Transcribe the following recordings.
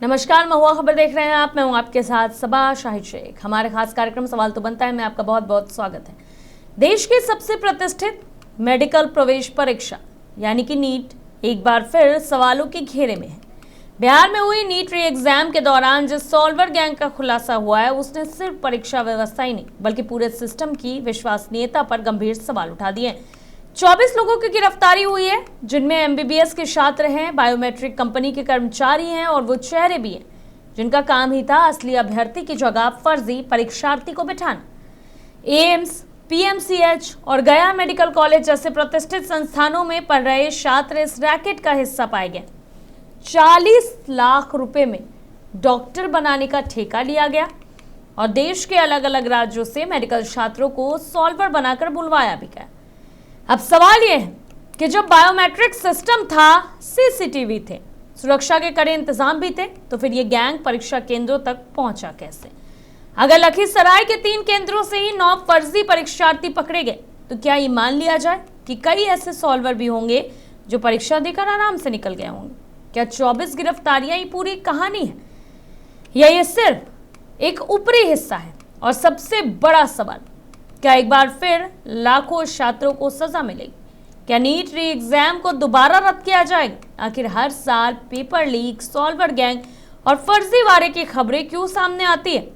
नमस्कार, महुआ खबर देख रहे हैं आप। मैं हूं आपके साथ सबा शाहिद शेख। हमारे खास कार्यक्रम सवाल तो बनता है में आपका बहुत बहुत स्वागत है। देश की सबसे प्रतिष्ठित मेडिकल प्रवेश परीक्षा यानी कि नीट एक बार फिर सवालों के घेरे में है। बिहार में हुई नीट री एग्जाम के दौरान जिस सॉल्वर गैंग का खुलासा हुआ है उसने सिर्फ परीक्षा व्यवस्था ही नहीं बल्कि पूरे सिस्टम की विश्वसनीयता पर गंभीर सवाल उठा दिए हैं। 24 लोगों की गिरफ्तारी हुई है, जिनमें एमबीबीएस के छात्र हैं, बायोमेट्रिक कंपनी के कर्मचारी हैं और वो चेहरे भी हैं जिनका काम ही था असली अभ्यर्थी की जगह फर्जी परीक्षार्थी को बिठाना। एम्स, पीएमसीएच और गया मेडिकल कॉलेज जैसे प्रतिष्ठित संस्थानों में पढ़ रहे छात्र इस रैकेट का हिस्सा पाए गए। 40 लाख रुपए में डॉक्टर बनाने का ठेका लिया गया और देश के अलग अलग राज्यों से मेडिकल छात्रों को सॉल्वर बनाकर बुलवाया भी गया। अब सवाल यह है कि जब बायोमेट्रिक सिस्टम था, सीसीटीवी थे, सुरक्षा के कड़े इंतजाम भी थे, तो फिर ये गैंग परीक्षा केंद्रों तक पहुंचा कैसे? अगर लखीसराय के 3 केंद्रों से ही 9 फर्जी परीक्षार्थी पकड़े गए तो क्या ये मान लिया जाए कि कई ऐसे सॉल्वर भी होंगे जो परीक्षा देकर आराम से निकल गए होंगे? क्या 24 गिरफ्तारियां ही पूरी कहानी है या ये सिर्फ एक ऊपरी हिस्सा है? और सबसे बड़ा सवाल, क्या एक बार फिर लाखों छात्रों को सजा मिलेगी? क्या नीट री एग्जाम को दोबारा रद्द किया जाएगा? आखिर हर साल पेपर लीक, सॉल्वर गैंग और फर्जीवाड़े की खबरें क्यों सामने आती है?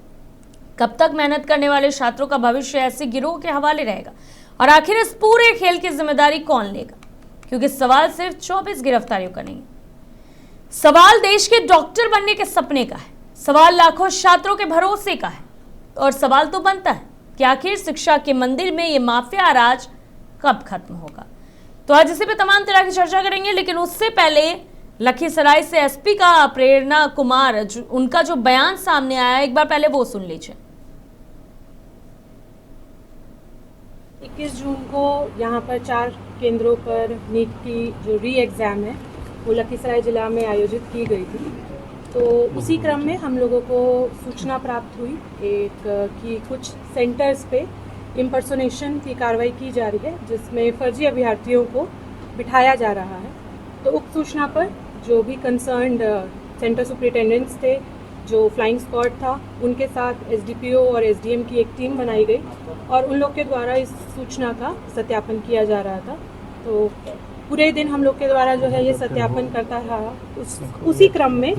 कब तक मेहनत करने वाले छात्रों का भविष्य ऐसे गिरोह के हवाले रहेगा? और आखिर इस पूरे खेल की जिम्मेदारी कौन लेगा? क्योंकि सवाल सिर्फ 24 गिरफ्तारियों का नहीं है, सवाल देश के डॉक्टर बनने के सपने का है, सवाल लाखों छात्रों के भरोसे का है। और सवाल तो बनता है कि आखिर शिक्षा के मंदिर में ये माफिया राज कब खत्म होगा? तो आज इसी पे तमाम तरह की चर्चा करेंगे, लेकिन उससे पहले लखीसराय से एसपी का प्रेरणा कुमार उनका जो बयान सामने आया, एक बार पहले वो सुन लीजिए। 21 जून को यहाँ पर 4 केंद्रों पर नीट की जो री एग्ज़ाम है वो लखीसराय जिला में आयोजित की गई थी। तो उसी क्रम में हम लोगों को सूचना प्राप्त हुई कि कुछ सेंटर्स पे इम्पर्सोनेशन की कार्रवाई की जा रही है, जिसमें फर्जी अभ्यर्थियों को बिठाया जा रहा है। तो उक्त सूचना पर जो भी कंसर्न्ड सेंटर सुपरिटेंडेंट्स थे, जो फ्लाइंग स्क्वाड था, उनके साथ एसडीपीओ और एसडीएम की एक टीम बनाई गई और उन लोग के द्वारा इस सूचना का सत्यापन किया जा रहा था। तो पूरे दिन हम लोग के द्वारा जो है ये सत्यापन करता रहा। उसी क्रम में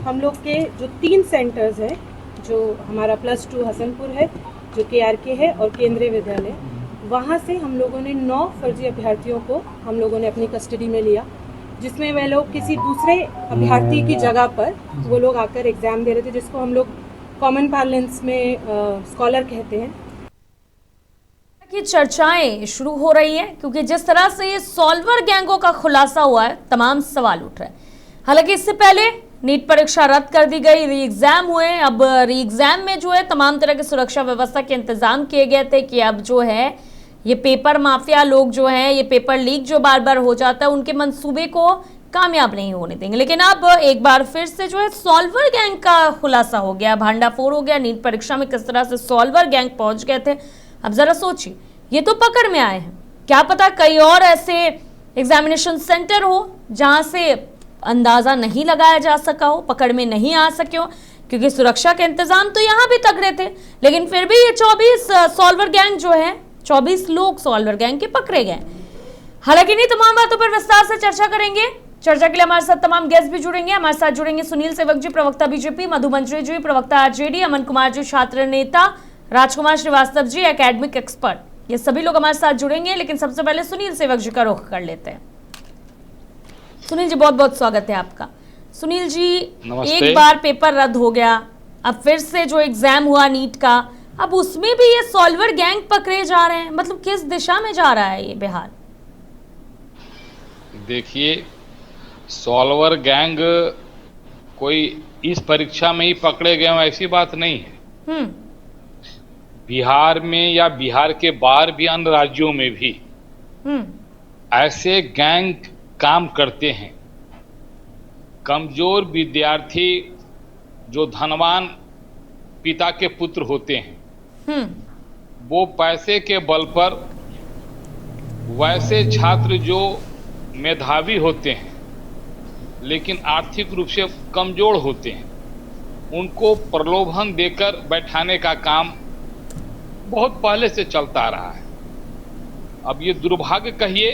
हम लोग के जो 3 सेंटर्स हैं, जो हमारा +2 हसनपुर है, जो केआरके है और केंद्रीय विद्यालय, वहाँ से हम लोगों ने 9 फर्जी अभ्यर्थियों को हम लोगों ने अपनी कस्टडी में लिया, जिसमें वह लोग किसी दूसरे अभ्यर्थी की जगह पर वो लोग आकर एग्ज़ाम दे रहे थे, जिसको हम लोग कॉमन पार्लेंस में स्कॉलर कहते हैं। की चर्चाएं शुरू हो रही हैं क्योंकि जिस तरह से ये सॉल्वर गैंगों का खुलासा हुआ है, तमाम सवाल उठ रहे हैं। हालांकि इससे पहले नीट परीक्षा रद्द कर दी गई, री एग्जाम हुए। अब री एग्जाम में जो है तमाम तरह की सुरक्षा व्यवस्था के इंतजाम किए गए थे कि अब जो है ये पेपर माफिया लोग जो हैं, ये पेपर लीक जो बार बार हो जाता है, उनके मंसूबे को कामयाब नहीं होने देंगे। लेकिन अब एक बार फिर से जो है सॉल्वर गैंग का खुलासा हो गया, भांडाफोड़ हो गया। नीट परीक्षा में किस तरह से सॉल्वर गैंग पहुंच गए थे, अब जरा सोचिए। ये तो पकड़ में आए हैं, क्या पता कई और ऐसे एग्जामिनेशन सेंटर हो जहां से अंदाजा नहीं लगाया जा सका हो, पकड़ में नहीं आ सके हो, क्योंकि सुरक्षा के इंतजाम तो यहां भी तगड़े थे। लेकिन फिर भी ये 24 सॉल्वर गैंग जो है, 24 लोग सॉल्वर गैंग के पकड़े गए। हालांकि नहीं, तमाम बातों पर विस्तार से चर्चा करेंगे। चर्चा के लिए हमारे साथ तमाम गेस्ट भी जुड़ेंगे। हमारे साथ जुड़ेंगे सुनील सेवक जी, प्रवक्ता बीजेपी, मधु मंत्री जी, प्रवक्ता आरजेडी, अमन कुमार जी, छात्र नेता, राजकुमार श्रीवास्तव जी, एकेडमिक एक्सपर्ट। ये सभी लोग हमारे साथ जुड़ेंगे, लेकिन सबसे पहले सुनील सेवक जी का रुख कर लेते हैं। सुनील जी, बहुत बहुत स्वागत है आपका। सुनील जी, एक बार पेपर रद्द हो गया, अब फिर से जो एग्जाम हुआ नीट का, अब उसमें भी ये सॉल्वर गैंग पकड़े जा रहे हैं। मतलब किस दिशा में जा रहा है ये बिहार? देखिए, सॉल्वर गैंग कोई इस परीक्षा में ही पकड़े गए हो ऐसी बात नहीं है। बिहार में या बिहार के बाहर भी, अन्य राज्यों में भी ऐसे गैंग काम करते हैं। कमजोर विद्यार्थी जो धनवान पिता के पुत्र होते हैं, वो पैसे के बल पर वैसे छात्र जो मेधावी होते हैं लेकिन आर्थिक रूप से कमजोर होते हैं, उनको प्रलोभन देकर बैठाने का काम बहुत पहले से चलता आ रहा है। अब ये दुर्भाग्य कहिए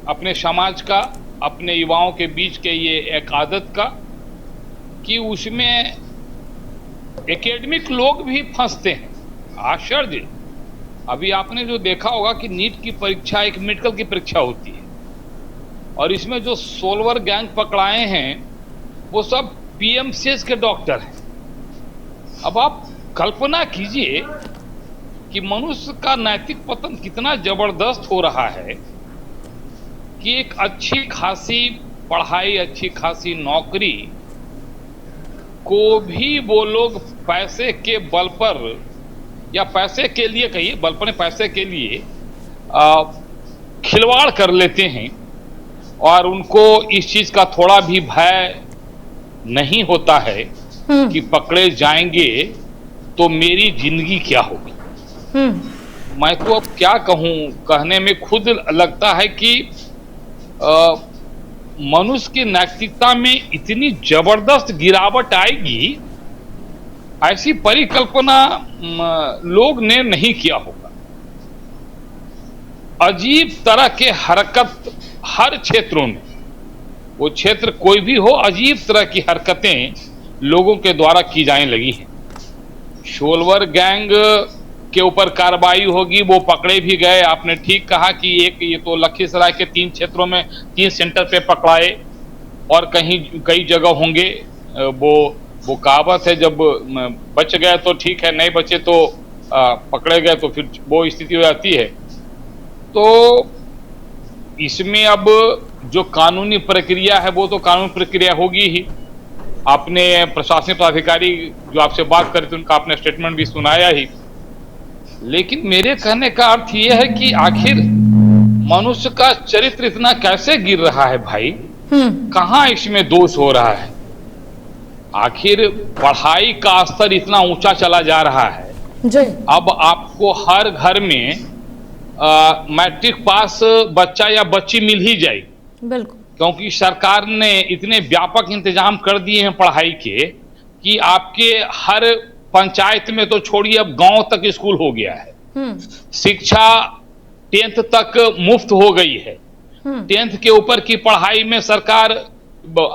अपने समाज का, अपने युवाओं के बीच के ये एक आदत का, कि उसमें एकेडमिक लोग भी फंसते हैं। आश्चर्य, अभी आपने जो देखा होगा कि नीट की परीक्षा एक मेडिकल की परीक्षा होती है, और इसमें जो सोलवर गैंग पकड़ाए हैं वो सब पीएमसीएच के डॉक्टर हैं। अब आप कल्पना कीजिए कि मनुष्य का नैतिक पतन कितना जबरदस्त हो रहा है कि एक अच्छी खासी पढ़ाई, अच्छी खासी नौकरी को भी वो लोग पैसे के बल पर, या पैसे के लिए कहिए, बल पर पैसे के लिए खिलवाड़ कर लेते हैं, और उनको इस चीज का थोड़ा भी भय नहीं होता है कि पकड़े जाएंगे तो मेरी जिंदगी क्या होगी। मैं तो अब क्या कहूं, कहने में खुद लगता है कि मनुष्य की नैतिकता में इतनी जबरदस्त गिरावट आएगी, ऐसी परिकल्पना लोग ने नहीं किया होगा। अजीब तरह के हरकत हर क्षेत्रों में, वो क्षेत्र कोई भी हो, अजीब तरह की हरकतें लोगों के द्वारा की जाने लगी हैं। सोलवर गैंग के ऊपर कार्रवाई होगी, वो पकड़े भी गए। आपने ठीक कहा कि ये तो लखीसराय के 3 क्षेत्रों में 3 सेंटर पे पकड़ाए, और कहीं कई जगह होंगे। वो कहावत है, जब बच गए तो ठीक है, नहीं बचे तो पकड़े गए तो फिर वो स्थिति हो जाती है। तो इसमें अब जो कानूनी प्रक्रिया है वो तो कानूनी प्रक्रिया होगी ही। आपने प्रशासनिक पदाधिकारी जो आपसे बात करे थे उनका आपने स्टेटमेंट भी सुनाया ही, लेकिन मेरे कहने का अर्थ ये है कि आखिर मनुष्य का चरित्र इतना कैसे गिर रहा है भाई? कहां इसमें दोष हो रहा है? आखिर पढ़ाई का स्तर इतना ऊंचा चला जा रहा है जी। अब आपको हर घर में मैट्रिक पास बच्चा या बच्ची मिल ही जाएगी। बिल्कुल, क्योंकि सरकार ने इतने व्यापक इंतजाम कर दिए हैं पढ़ाई के कि आपके हर पंचायत में तो छोड़िए, अब गांव तक स्कूल हो गया है। शिक्षा 10th तक मुफ्त हो गई है। 10th के ऊपर की पढ़ाई में सरकार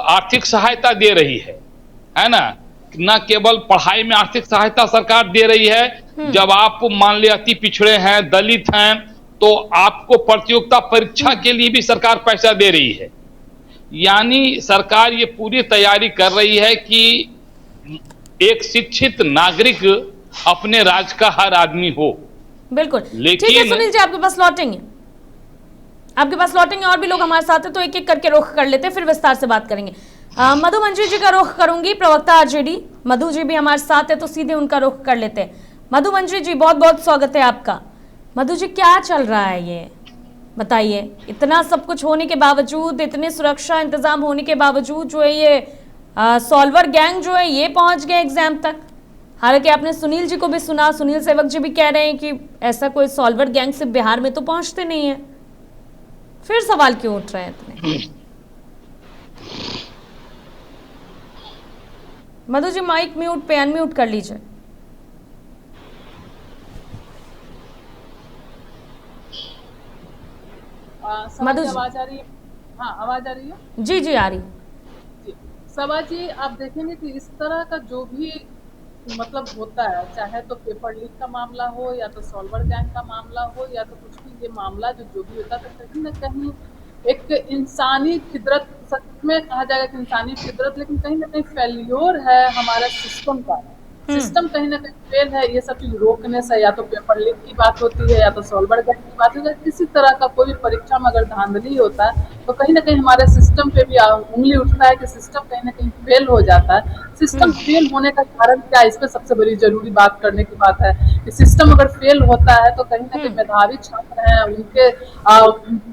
आर्थिक सहायता दे रही है ना? न केवल पढ़ाई में आर्थिक सहायता सरकार दे रही है, जब आप मान लिया अति पिछड़े हैं, दलित हैं, तो आपको प्रतियोगिता परीक्षा के लिए भी सरकार पैसा दे रही है। यानी सरकार ये पूरी तैयारी कर रही है कि एक शिक्षित नागरिक अपने राज्य का हर आदमी हो। बिल्कुल। लेकिन ठीक है सुनील जी, आपके पास लौटेंगे, और भी लोग हमारे साथ हैं, तो एक एक करके रुख कर लेते हैं, फिर विस्तार से बात करेंगे। मधु मंत्री जी का रुख करूंगी, प्रवक्ता आरजेडी मधु जी भी हमारे साथ है, तो सीधे उनका रुख कर लेते हैं। मधु मंत्री जी, बहुत बहुत स्वागत है आपका। मधु जी, क्या चल रहा है ये बताइए? इतना सब कुछ होने के बावजूद, इतने सुरक्षा इंतजाम होने के बावजूद जो है ये सॉल्वर गैंग जो है ये पहुंच गए एग्जाम तक। हालांकि आपने सुनील जी को भी सुना, सुनील सेवक जी भी कह रहे हैं कि ऐसा कोई सॉल्वर गैंग सिर्फ बिहार में तो पहुंचते नहीं है। फिर सवाल क्यों उठ रहे हैं इतने? मधु जी, माइक म्यूट पे अनम्यूट कर लीजिए। मधु जी, आवाज आ रही है? हाँ, आवाज आ रही है? जी जी आ रही। जी, सभा जी, आप देखेंगे कि इस तरह का जो भी मतलब होता है, चाहे तो पेपर लीक का मामला हो, या तो सॉल्वर गैंग का मामला हो, या तो कुछ भी ये मामला जो भी होता है, तो कहीं ना कहीं एक इंसानी फितरत, सच में कहा जाएगा कि इंसानी फितरत, लेकिन कहीं ना कहीं फेल्योर है हमारा सिस्टम का। सिस्टम कहीं ना कहीं फेल है ये सब चीज रोकने से। या तो पेपर लीक की बात होती है, या तो सॉल्वर गैंग की बात होती है, किसी तरह का कोई भी परीक्षा में अगर धांधली होता है तो कहीं ना कहीं हमारे सिस्टम पे भी उंगली उठता है कि सिस्टम कहीं ना कहीं फेल हो जाता है। सिस्टम फेल होने का कारण क्या है, इस पे सबसे बड़ी जरूरी बात करने की बात है कि सिस्टम अगर फेल होता है तो कहीं ना कहीं मेधावी छात्र हैं, उनके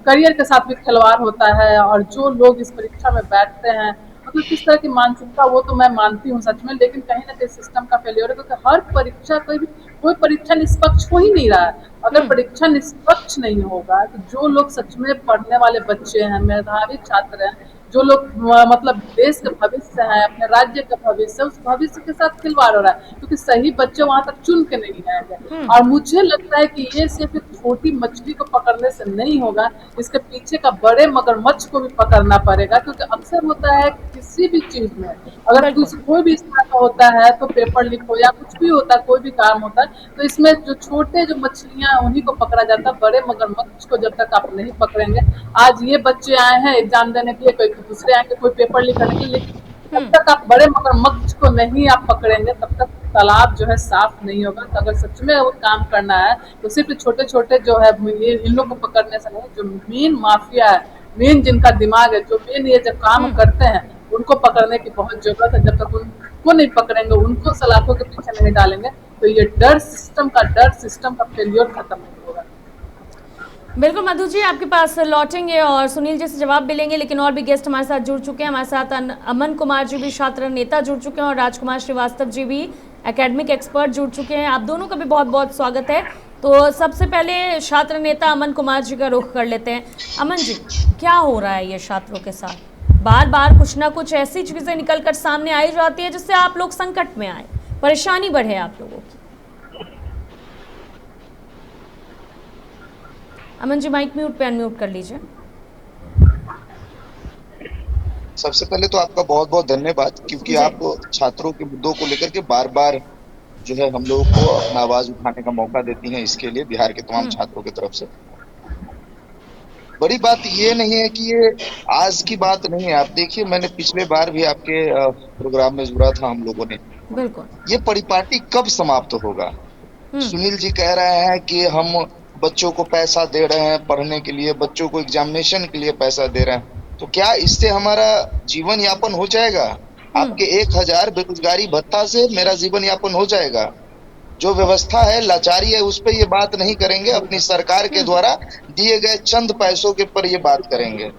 करियर के साथ भी खिलवाड़ होता है, और जो लोग इस परीक्षा में बैठते हैं, मतलब किस तरह की मानसिकता, वो तो मैं मानती हूँ सच में, लेकिन कहीं ना कहीं सिस्टम का फेलियर है। क्योंकि हर परीक्षा कोई परीक्षा निष्पक्ष हो ही नहीं रहा है। अगर परीक्षा निष्पक्ष नहीं होगा तो जो लोग सच में पढ़ने वाले बच्चे हैं, मेधावी छात्र हैं, जो लोग मतलब देश का भविष्य है, अपने राज्य का भविष्य है, उस भविष्य के साथ खिलवाड़ हो रहा है, क्योंकि सही बच्चे वहां तक चुन के नहीं आएंगे। और मुझे लगता है कि ये सिर्फ एक छोटी मछली को पकड़ने से नहीं होगा, इसके पीछे का बड़े मगरमच्छ को भी पकड़ना पड़ेगा, क्योंकि अक्सर होता है किसी भी चीज में अगर कोई भी इस तरह का होता है, तो पेपर लीक हो या कुछ भी होता है, कोई भी काम होता है, तो इसमें जो छोटे जो मछलियां उन्हीं को पकड़ा जाता है, बड़े मगरमच्छ को जब तक आप नहीं पकड़ेंगे। आज ये बच्चे आए हैं एग्जाम देने के लिए, कोई दूसरे आएंगे कोई पेपर लीक करने के लिए, जब तक आप बड़े मगरमच्छ को नहीं आप पकड़ेंगे तब तक तालाब जो है साफ नहीं होगा। तो अगर सच में वो काम करना है तो सिर्फ छोटे छोटे जो है इन लोग को पकड़ने से नहीं, जो मेन माफिया है, मेन जिनका दिमाग है, जो मेन ये जब काम करते हैं, उनको पकड़ने की बहुत जरूरत है। जब तक उनको नहीं पकड़ेंगे, उनको सलाखों के पीछे नहीं डालेंगे, तो ये डर सिस्टम का फेलियर खत्म नहीं होगा। बिल्कुल मधु जी, आपके पास लौटेंगे और सुनील जी से जवाब भी लेंगे, लेकिन और भी गेस्ट हमारे साथ जुड़ चुके हैं। हमारे साथ अमन कुमार जी भी छात्र नेता जुड़ चुके हैं और राजकुमार श्रीवास्तव जी भी एकेडमिक एक्सपर्ट जुड़ चुके हैं। आप दोनों का भी बहुत बहुत स्वागत है। तो सबसे पहले छात्र नेता अमन कुमार जी का रुख कर लेते हैं। अमन जी, क्या हो रहा है ये छात्रों के साथ? बार बार कुछ ना कुछ ऐसी चीज़ें निकल कर सामने आई जाती है जिससे आप लोग संकट में आए, परेशानी बढ़े आप लोगों की। अमन जी, माइक म्यूट पे अनम्यूट कर लीजिए। सबसे पहले तो आपका बहुत बहुत धन्यवाद, क्योंकि आप छात्रों के मुद्दों को लेकर के बार बार जो है हम लोगों को अपना आवाज उठाने का मौका देती हैं। इसके लिए बिहार के तमाम छात्रों की तरफ से बड़ी बात ये नहीं है कि ये आज की बात नहीं है। आप देखिए, मैंने पिछले बार भी आपके प्रोग्राम में जुड़ा था हम लोगों ने। बिल्कुल। ये परिपाटी कब समाप्त होगा? सुनील जी कह रहे हैं कि हम बच्चों को पैसा दे रहे हैं पढ़ने के लिए, बच्चों को एग्जामिनेशन के लिए पैसा दे रहे हैं, तो क्या इससे हमारा जीवन यापन हो जाएगा? आपके 1000 बेरोजगारी भत्ता से मेरा जीवन यापन हो जाएगा? जो व्यवस्था है, लाचारी है, उस पर ये बात नहीं करेंगे। अपनी सरकार के द्वारा दिए गए चंद पैसों के पर ये बात करेंगे।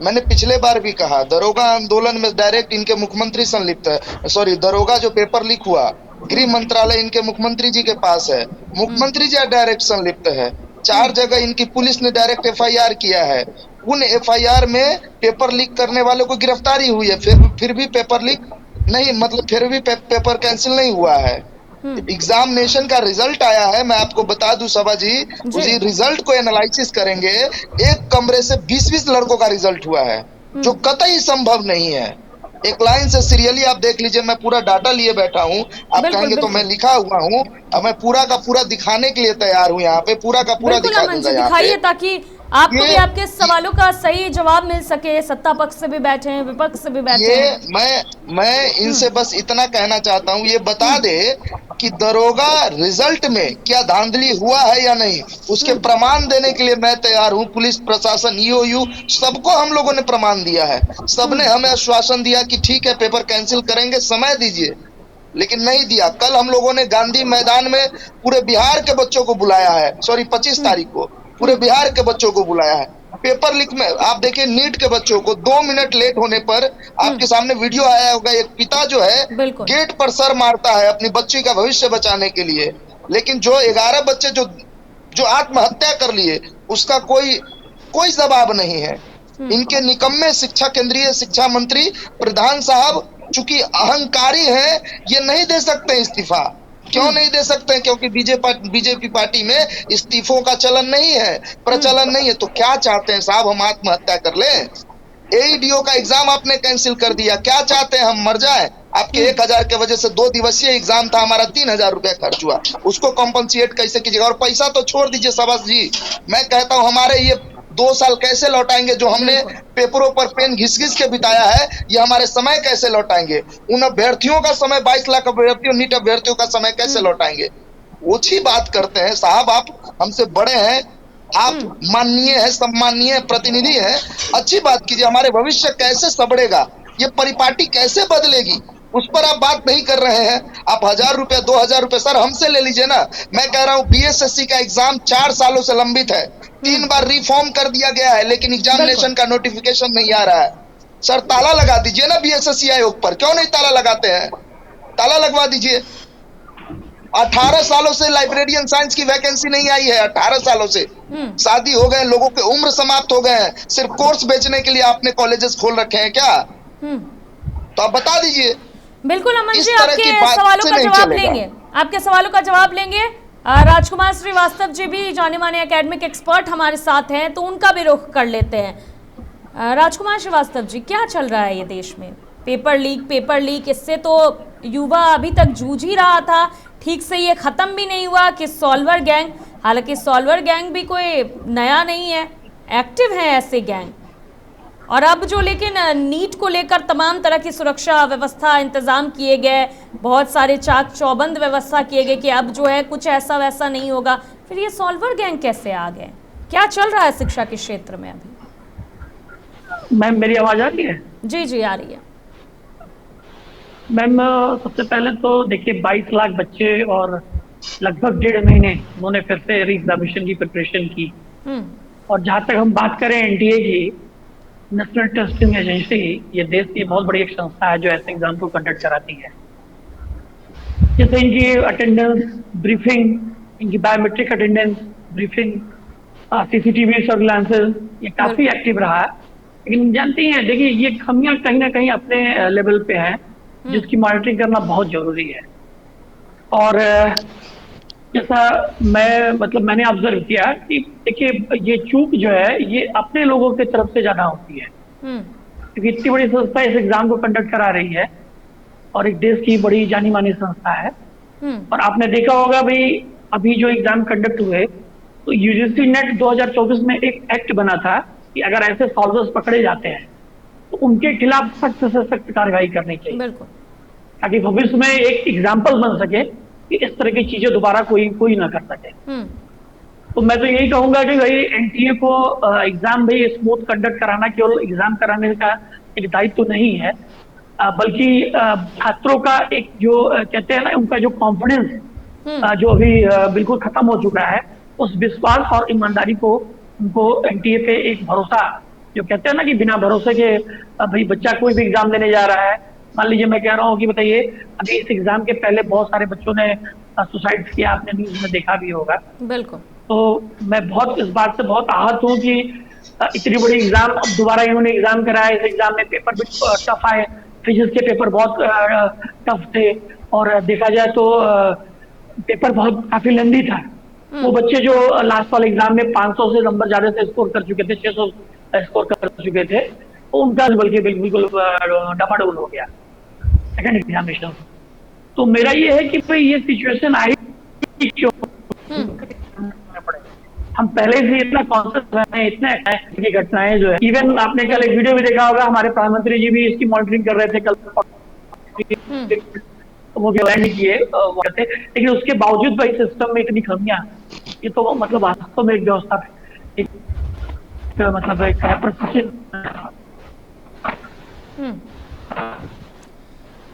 मैंने पिछले बार भी कहा, दरोगा आंदोलन में डायरेक्ट इनके मुख्यमंत्री संलिप्त है। सॉरी, दरोगा जो पेपर लीक हुआ, गृह मंत्रालय इनके मुख्यमंत्री जी के पास है, मुख्यमंत्री जी डायरेक्ट संलिप्त है। 4 जगह इनकी पुलिस ने डायरेक्ट FIR किया है। उन FIR में पेपर लीक करने वालों को गिरफ्तारी हुई है, फिर भी पेपर लीक नहीं, मतलब फिर भी पेपर कैंसिल नहीं हुआ है। एग्जामिनेशन का रिजल्ट आया है, मैं आपको बता दूं सभा जी, उसी रिजल्ट को एनालिसिस करेंगे, एक कमरे से 20-20 लड़कों का रिजल्ट हुआ है, जो कतई संभव नहीं है। एक लाइन से सीरियली आप देख लीजिए, मैं पूरा डाटा लिए बैठा हूँ। आप कहेंगे तो मैं लिखा हुआ हूँ, अब मैं पूरा का पूरा दिखाने के लिए तैयार हूँ। यहाँ पे पूरा का पूरा दिखा दूंगा। दिखाइए ताकि आपको भी आपके सवालों का सही जवाब मिल सके। सत्ता पक्ष से भी बैठे हैं, विपक्ष से भी बैठे हैं। मैं इनसे बस इतना कहना चाहता हूँ, ये बता दे कि दरोगा रिजल्ट में क्या धांधली हुआ है या नहीं, उसके प्रमाण देने के लिए मैं तैयार हूँ। पुलिस प्रशासन, EOU, सबको हम लोगों ने प्रमाण दिया है। सबने हमें आश्वासन दिया कि ठीक है पेपर कैंसिल करेंगे, समय दीजिए, लेकिन नहीं दिया। कल हम लोगों ने गांधी मैदान में पूरे बिहार के बच्चों को बुलाया है, सॉरी 25 तारीख को पूरे बिहार के बच्चों को बुलाया है। पेपर लीक में आप देखिए, नीट के बच्चों को 2 मिनट लेट होने पर आपके सामने वीडियो आया होगा, एक पिता जो है गेट पर सर मारता है अपनी बच्ची का भविष्य बचाने के लिए, लेकिन जो 11 बच्चे जो आत्महत्या कर लिए, उसका कोई जवाब नहीं है। इनके निकम्मे शिक्षा, केंद्रीय शिक्षा मंत्री प्रधान साहब चूंकि अहंकारी हैं, ये नहीं दे सकते इस्तीफा। क्यों नहीं दे सकते? क्योंकि बीजेपी पार्टी में इस्तीफों का चलन नहीं है, प्रचलन नहीं है। तो क्या चाहते हैं साहब, हम आत्महत्या कर लें? AEDO का एग्जाम आपने कैंसिल कर दिया, क्या चाहते हैं हम मर जाए? आपके 1000 के वजह से 2 दिवसीय एग्जाम था, हमारा 3000 रुपया खर्च हुआ, उसको कॉम्पनसेट कैसे कीजिएगा? और पैसा तो छोड़ दीजिए सबास जी, मैं कहता हूँ हमारे ये 2 साल कैसे लौटाएंगे जो हमने पेपरों पर पेन घिस घिस के बिताया है? ये हमारे समय कैसे लौटाएंगे? उन अभ्यर्थियों का समय, 22 लाख अभ्यर्थियों, नीट अभ्यर्थियों का समय कैसे लौटाएंगे? ओछी बात करते हैं साहब, आप हमसे बड़े हैं, आप माननीय है, सम्माननीय प्रतिनिधि है, अच्छी बात कीजिए। हमारे भविष्य कैसे सबड़ेगा, ये परिपाटी कैसे बदलेगी, उस पर आप बात नहीं कर रहे हैं। आप 1000 रुपया 2000 रुपया सर हमसे ले लीजिए ना। मैं कह रहा हूँ BSSC का एग्जाम 4 सालों से लंबित है, 3 बार रिफॉर्म कर दिया गया है, लेकिन एग्जामिनेशन का नोटिफिकेशन नहीं आ रहा है। सर ताला लगा दीजिए ना BSSC आयोग पर, क्यों नहीं ताला लगाते हैं? ताला लगवा दीजिए। 18 सालों से लाइब्रेरियन साइंस की वैकेंसी नहीं आई है, 18 सालों से। शादी हो गए, लोगों के उम्र समाप्त हो गए हैं, सिर्फ कोर्स बेचने के लिए आपने कॉलेजेस खोल रखे हैं क्या? तो आप बता दीजिए। बिल्कुल अमन इस जी, तरह आपके की बात सवालों से का नहीं जवाब चलेगा। लेंगे, आपके सवालों का जवाब लेंगे। राजकुमार श्रीवास्तव जी भी जाने माने एकेडमिक एक्सपर्ट हमारे साथ हैं, तो उनका भी रुख कर लेते हैं। राजकुमार श्रीवास्तव जी, क्या चल रहा है ये देश में? पेपर लीक, इससे तो युवा अभी तक जूझ ही रहा था, ठीक से ये खत्म भी नहीं हुआ कि सॉल्वर गैंग, हालांकि सॉल्वर गैंग भी कोई नया नहीं है, एक्टिव है ऐसे गैंग। और अब जो लेकिन नीट को लेकर तमाम तरह की सुरक्षा व्यवस्था इंतजाम किए गए, बहुत सारे चाक चौबंद व्यवस्था किए गए कि अब जो है कुछ ऐसा वैसा नहीं होगा, फिर ये सॉल्वर गैंग कैसे आ गए? क्या चल रहा है शिक्षा के क्षेत्र में अभी? मैम मेरी आवाज आ रही है? जी जी, आ रही है। मैम सबसे पहले तो देखिए 22 लाख बच्चे और लगभग 1.5 महीने उन्होंने फिर से एग्जामिनेशन की प्रिपरेशन की। और जहाँ तक हम बात करें एनटीए की, नेशनल टेस्टिंग एजेंसी, ये देश की बहुत बड़ी एक संस्था है जो ऐसे एग्जाम को कंडक्ट कराती है। जैसे इनकी अटेंडेंस ब्रीफिंग, इनकी बायोमेट्रिक अटेंडेंस ब्रीफिंग, सीसीटीवी सर्विलांसेस, ये काफी एक्टिव रहा है। लेकिन जानती हैं, देखिए ये खामियां कहीं ना कहीं अपने लेवल पे हैं, जिसकी मॉनिटरिंग करना बहुत जरूरी है। और जैसा मैंने ऑब्जर्व किया कि देखिए ये चूक जो है ये अपने लोगों की तरफ से ज्यादा होती है, क्योंकि इतनी बड़ी संस्था इस एग्जाम को कंडक्ट करा रही है और एक देश की बड़ी जानी मानी संस्था है। और आपने देखा होगा भाई, अभी जो एग्जाम कंडक्ट हुए तो यूजीसी नेट 2024 में एक एक्ट बना था कि अगर ऐसे सॉल्वर्स पकड़े जाते हैं तो उनके खिलाफ सख्त से सख्त कार्रवाई करनी चाहिए, बिल्कुल, ताकि भविष्य में एक एग्जाम्पल बन सके कि इस तरह की चीजें दोबारा कोई ना कर सके। तो मैं तो यही कहूंगा कि भाई एनटीए को एग्जाम भाई स्मूथ कंडक्ट कराना केवल एग्जाम कराने का एक दायित्व तो नहीं है, बल्कि छात्रों का एक जो कहते हैं ना, उनका जो कॉन्फिडेंस जो अभी बिल्कुल खत्म हो चुका है, उस विश्वास और ईमानदारी को उनको एनटीए पे एक भरोसा, जो कहते हैं ना कि बिना भरोसे के भाई बच्चा कोई भी एग्जाम देने जा रहा है। मान लीजिए मैं कह रहा हूँ कि बताइए, अभी इस एग्जाम के पहले बहुत सारे बच्चों ने सुसाइड किया, आपने न्यूज में देखा भी होगा। बिल्कुल। तो मैं बहुत इस बात से बहुत आहत हूँ कि इतनी बड़ी एग्जाम अब दोबारा इन्होंने एग्जाम कराया। इस एग्जाम में पेपर भी टफ आए, फिजिक्स के पेपर बहुत टफ थे, और देखा जाए तो पेपर बहुत काफी लेंदी था। वो बच्चे जो लास्ट वाले एग्जाम में 500 से नंबर ज्यादा से स्कोर कर चुके थे, 600 स्कोर कर चुके थे, तो उनका बल्कि बिल्कुल डमाडोल हो गया सेकंड एग्जामिनेशन। तो मेरा ये है कि भाई ये सिचुएशन आई क्यों? हम पहले से इतना कॉन्शियस हैं, इतने की घटनाएं जो है, इवन आपने कल एक वीडियो भी देखा होगा, हमारे प्रधानमंत्री जी भी इसकी मॉनिटरिंग कर रहे थे कल, वो भी लैंड किए थे। लेकिन उसके बावजूद भाई सिस्टम में इतनी खामियां, ये तो मतलब वास्तव में एक व्यवस्था एक मतलब एक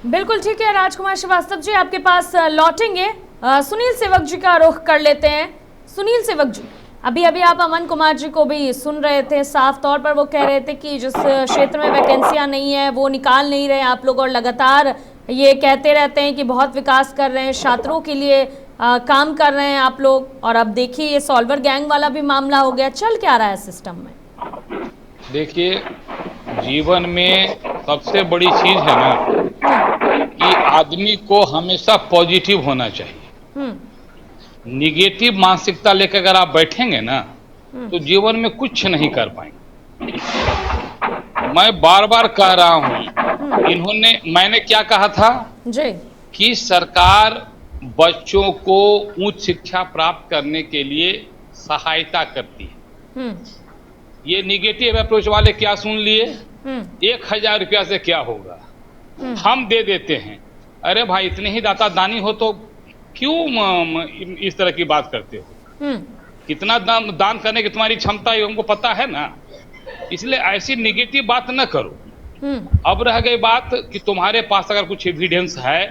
बिल्कुल ठीक है। राजकुमार श्रीवास्तव जी, आपके पास लौटेंगे। सुनील सेवक जी का रुख कर लेते हैं। सुनील सेवक जी, अभी आप अमन कुमार जी को भी सुन रहे थे, साफ तौर पर वो कह रहे थे कि जिस क्षेत्र में वैकेंसियां नहीं है वो निकाल नहीं रहे आप लोग, और लगातार ये कहते रहते हैं कि बहुत विकास कर रहे हैं, छात्रों के लिए काम कर रहे हैं आप लोग। और अब देखिए ये सॉल्वर गैंग वाला भी मामला हो गया, चल क्या रहा है सिस्टम में? देखिए, जीवन में सबसे बड़ी चीज है ना कि आदमी को हमेशा पॉजिटिव होना चाहिए। निगेटिव मानसिकता लेकर अगर आप बैठेंगे ना तो जीवन में कुछ नहीं कर पाएंगे। मैं बार बार कह रहा हूं, मैंने क्या कहा था जी, कि सरकार बच्चों को उच्च शिक्षा प्राप्त करने के लिए सहायता करती है। ये निगेटिव अप्रोच वाले क्या सुन लिए, 1000 रुपया से क्या होगा, हम दे देते हैं। अरे भाई, इतने ही दाता दानी हो तो क्यों इस तरह की बात करते हो? कितना दान करने की तुम्हारी क्षमता है हमको पता है ना, इसलिए ऐसी निगेटिव बात न करो। अब रह गई बात कि तुम्हारे पास अगर कुछ एविडेंस है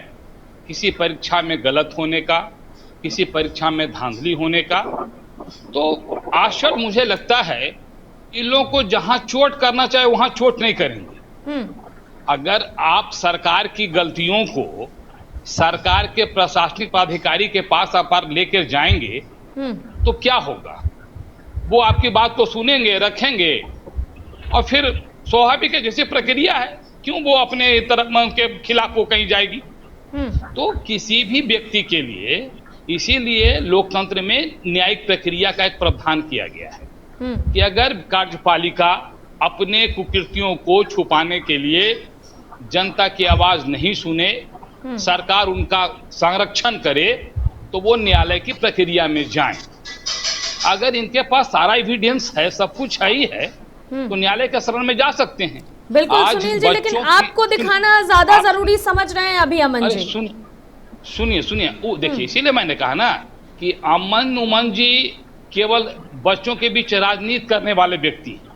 किसी परीक्षा में गलत होने का, किसी परीक्षा में धांधली होने का, तो आश्चर्य मुझे लगता है इन लोगों को जहां चोट करना चाहे वहां चोट नहीं करेंगे। अगर आप सरकार की गलतियों को सरकार के प्रशासनिक पदाधिकारी के पास आप लेकर जाएंगे तो क्या होगा? वो आपकी बात को सुनेंगे, रखेंगे, और फिर स्वाभाविक है जैसी प्रक्रिया है, क्यों वो अपने तरफ के खिलाफ वो कहीं जाएगी? तो किसी भी व्यक्ति के लिए, इसीलिए लोकतंत्र में न्यायिक प्रक्रिया का एक प्रावधान किया गया है कि अगर कार्यपालिका अपने कुकृतियों को छुपाने के लिए जनता की आवाज नहीं सुने, सरकार उनका संरक्षण करे, तो वो न्यायालय की प्रक्रिया में जाएं। अगर इनके पास सारा एविडेंस है, सब कुछ है ही है, तो न्यायालय के शरण में जा सकते हैं। बिल्कुल सुनील जी, लेकिन आपको दिखाना ज्यादा जरूरी समझ रहे हैं अभी अमन जी। सुनिए, वो देखिए, इसीलिए मैंने कहा ना कि अमन जी केवल बच्चों के बीच राजनीति करने वाले व्यक्ति हैं।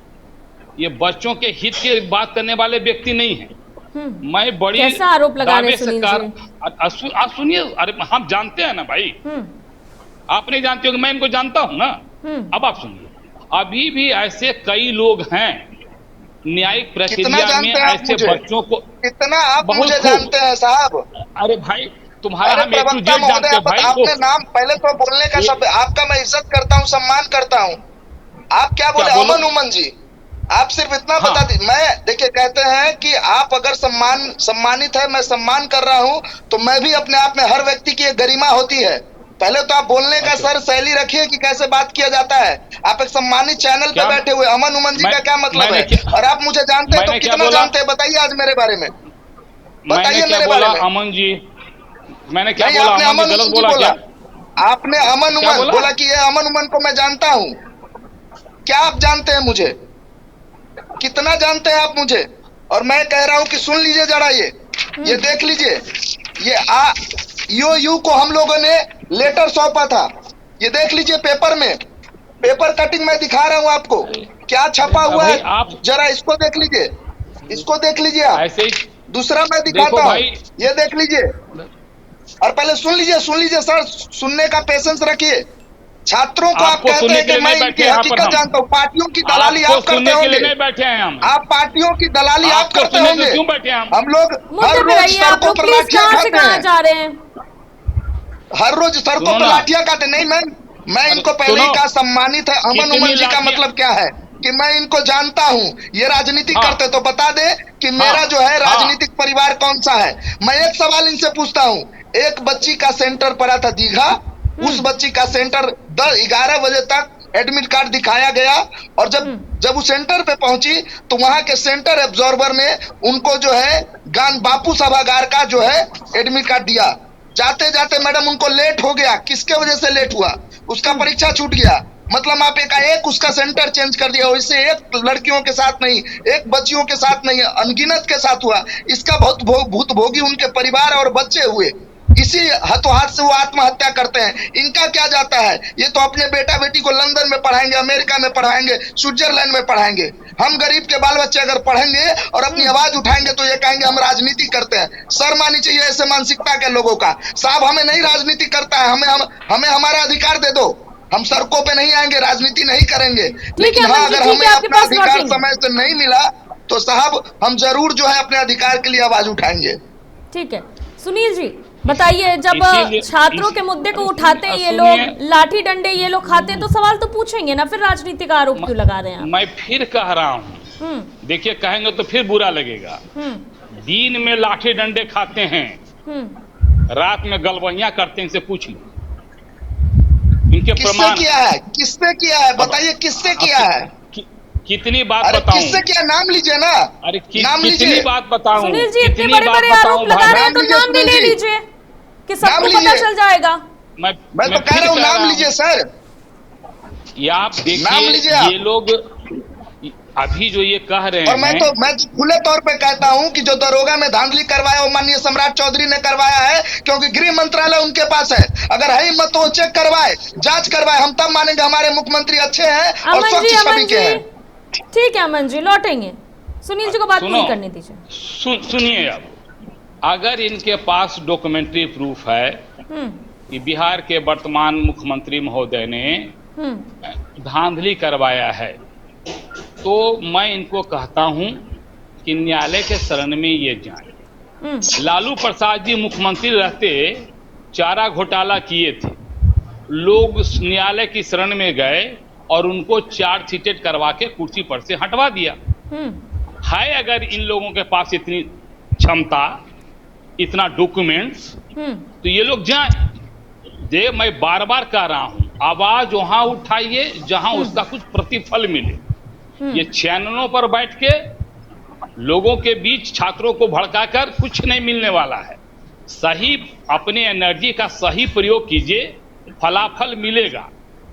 ये बच्चों के हित की बात करने वाले व्यक्ति नहीं है। मैं बड़ी कैसा आरोप लगा रहे सुनील जी? आप सुनिए, अरे हम जानते हैं ना भाई, आप नहीं जानते हो कि मैं इनको जानता हूं ना। अब आप सुनिए, अभी भी ऐसे कई लोग हैं न्यायिक प्रक्रिया में ऐसे बच्चों को। कितना आप मुझे जानते हैं साहब? अरे भाई, तुम्हारा हम एक जानते हैं भाई। आपने नाम पहले तो बोलने का शब्द, आपका मैं इज्जत करता हूँ, सम्मान करता हूँ। आप क्या बोले? अमन उमन जी, आप सिर्फ इतना बता दीजिए। मैं देखिए, कहते हैं कि आप अगर सम्मानित है, मैं सम्मान कर रहा हूँ, तो मैं भी अपने आप में, हर व्यक्ति की एक गरिमा होती है। पहले तो आप बोलने का सर शैली रखिए कि कैसे बात किया जाता है। आप एक सम्मानित चैनल पे बैठे हुए, अमन उमन जी का क्या मतलब है? और आप मुझे जानते हैं तो कितना जानते हैं बताइए आज मेरे बारे में, बताइए मेरे बारे में। अमन जी, मैंने क्या बोला? आपने अमन गलत बोला क्या? आपने अमन उमन बोला कि ये अमन उमन को मैं जानता हूँ। क्या आप जानते हैं मुझे? कितना जानते हैं आप मुझे? और मैं कह रहा हूं कि सुन लीजिए जरा, ये देख लीजिए, ये यू को हम लोगों ने लेटर सौंपा था। ये देख लीजिए पेपर में, पेपर कटिंग मैं दिखा रहा हूं आपको, क्या छपा हुआ है। आप जरा इसको देख लीजिए, इसको देख लीजिए आप। ऐसे दूसरा मैं दिखाता हूं, ये देख लीजिए। और पहले सुन लीजिए सर, सुनने का पेशेंस रखिए। छात्रों को आप कहते हैं कि मैं इनकी हकीकत जानता हूँ। पार्टियों की दलाली आप करते होंगे। आप पार्टियों की दलाली आप करते होंगे। क्यों बैठे हैं हम लोग हर रोज सड़कों पर लाठियां खाते हैं। हर रोज सड़कों पर लाठियां खाते नहीं। मैं इनको पहले ही कहा, सम्मानित है। अमन उमन जी का मतलब क्या है कि मैं इनको जानता हूँ। ये राजनीति करते तो बता दे कि मेरा जो है राजनीतिक परिवार कौन सा है। मैं एक सवाल इनसे पूछता हूँ, एक बच्ची का सेंटर पड़ा था दीघा, उस बच्ची का सेंटर 11 बजे तक एडमिट कार्ड दिखाया गया, और जब उस सेंटर पे पहुंची तो वहां के सेंटर एब्जॉर्बर ने उनको जो है गान बापू सभागार का जो है एडमिट कार्ड दिया। जाते जाते मैडम उनको लेट हो गया। किसके वजह से लेट हुआ? उसका परीक्षा छूट गया। मतलब आप एक उसका सेंटर चेंज कर दिया। वैसे एक लड़कियों के साथ नहीं, एक बच्चियों के साथ नहीं, अनगिनत के साथ हुआ। इसका बहुत भूतभोगी उनके परिवार और बच्चे हुए। इसी हाथ से वो आत्महत्या करते हैं। इनका क्या जाता है? ये तो अपने बेटा बेटी को लंदन में पढ़ाएंगे, अमेरिका में पढ़ाएंगे, स्विट्जरलैंड में पढ़ाएंगे। हम गरीब के बाल बच्चे अगर पढ़ेंगे और अपनी आवाज उठाएंगे तो ये कहेंगे हम राजनीति करते हैं। शर्म आनी चाहिए ऐसे मानसिकता के लोगों का। साहब, हमें नहीं राजनीति करता है, हमें हमारा अधिकार दे दो। हम सड़कों पे नहीं आएंगे, राजनीति नहीं करेंगे। लेकिन हाँ, अगर हमें अपना अधिकार समय से नहीं मिला तो साहब हम जरूर जो है अपने अधिकार के लिए आवाज उठाएंगे। ठीक है सुनील जी, बताइए, जब छात्रों के मुद्दे को उठाते हैं ये लोग, लाठी डंडे ये लोग खाते हैं, तो सवाल तो पूछेंगे ना, फिर राजनीति का आरोप क्यों लगा रहे हैं? मैं फिर कह रहा हूँ, देखिए कहेंगे तो फिर बुरा लगेगा। दिन में लाठी डंडे खाते हैं, रात में गलबैया करते हैं, इनसे पूछ लो। इनके प्रमाण किससे किया है बताइए, किससे किया है? कितनी बात बताऊं? किससे क्या? नाम लीजिए ना। अरे कितनी बात बताऊं? सुनील जी, इतने बड़े-बड़े आरोप लगा रहे हैं तो नाम भी ले लीजिए कि सबको पता चल जाएगा। मैं तो कह रहा हूँ, नाम लीजिए सर। ये आप देखिए, ये लोग अभी जो ये कह रहे हैं, और मैं खुले तौर पे कहता हूँ कि जो दरोगा में धांधली करवाया वो माननीय सम्राट चौधरी ने करवाया है, क्योंकि गृह मंत्रालय उनके पास है। अगर है हिम्मत तो चेक करवाए, जांच करवाए, हम तब मानेंगे हमारे मुख्यमंत्री अच्छे हैं और स्वच्छ छवि के हैं। ठीक है अमन जी, लौटेंगे। सुनील जी को बात पूरी करने दीजिए। सुनिए, अगर इनके पास डॉक्यूमेंट्री प्रूफ है कि बिहार के वर्तमान मुख्यमंत्री महोदय ने धांधली करवाया है, तो मैं इनको कहता हूं कि न्यायालय के शरण में ये जाएं। लालू प्रसाद जी मुख्यमंत्री रहते चारा घोटाला किए थे, लोग न्यायालय की शरण में गए और उनको चार्ज शीटेड करवा के कुर्सी पर से हटवा दिया है। अगर इन लोगों के पास इतनी क्षमता, इतना डॉक्यूमेंट्स, तो ये लोग जाए। मैं बार बार कह रहा हूं, आवाज वहां उठाइए जहां उसका कुछ प्रतिफल मिले। ये चैनलों पर बैठ के लोगों के बीच छात्रों को भड़काकर कुछ नहीं मिलने वाला है। सही अपने एनर्जी का सही प्रयोग कीजिए, फलाफल मिलेगा।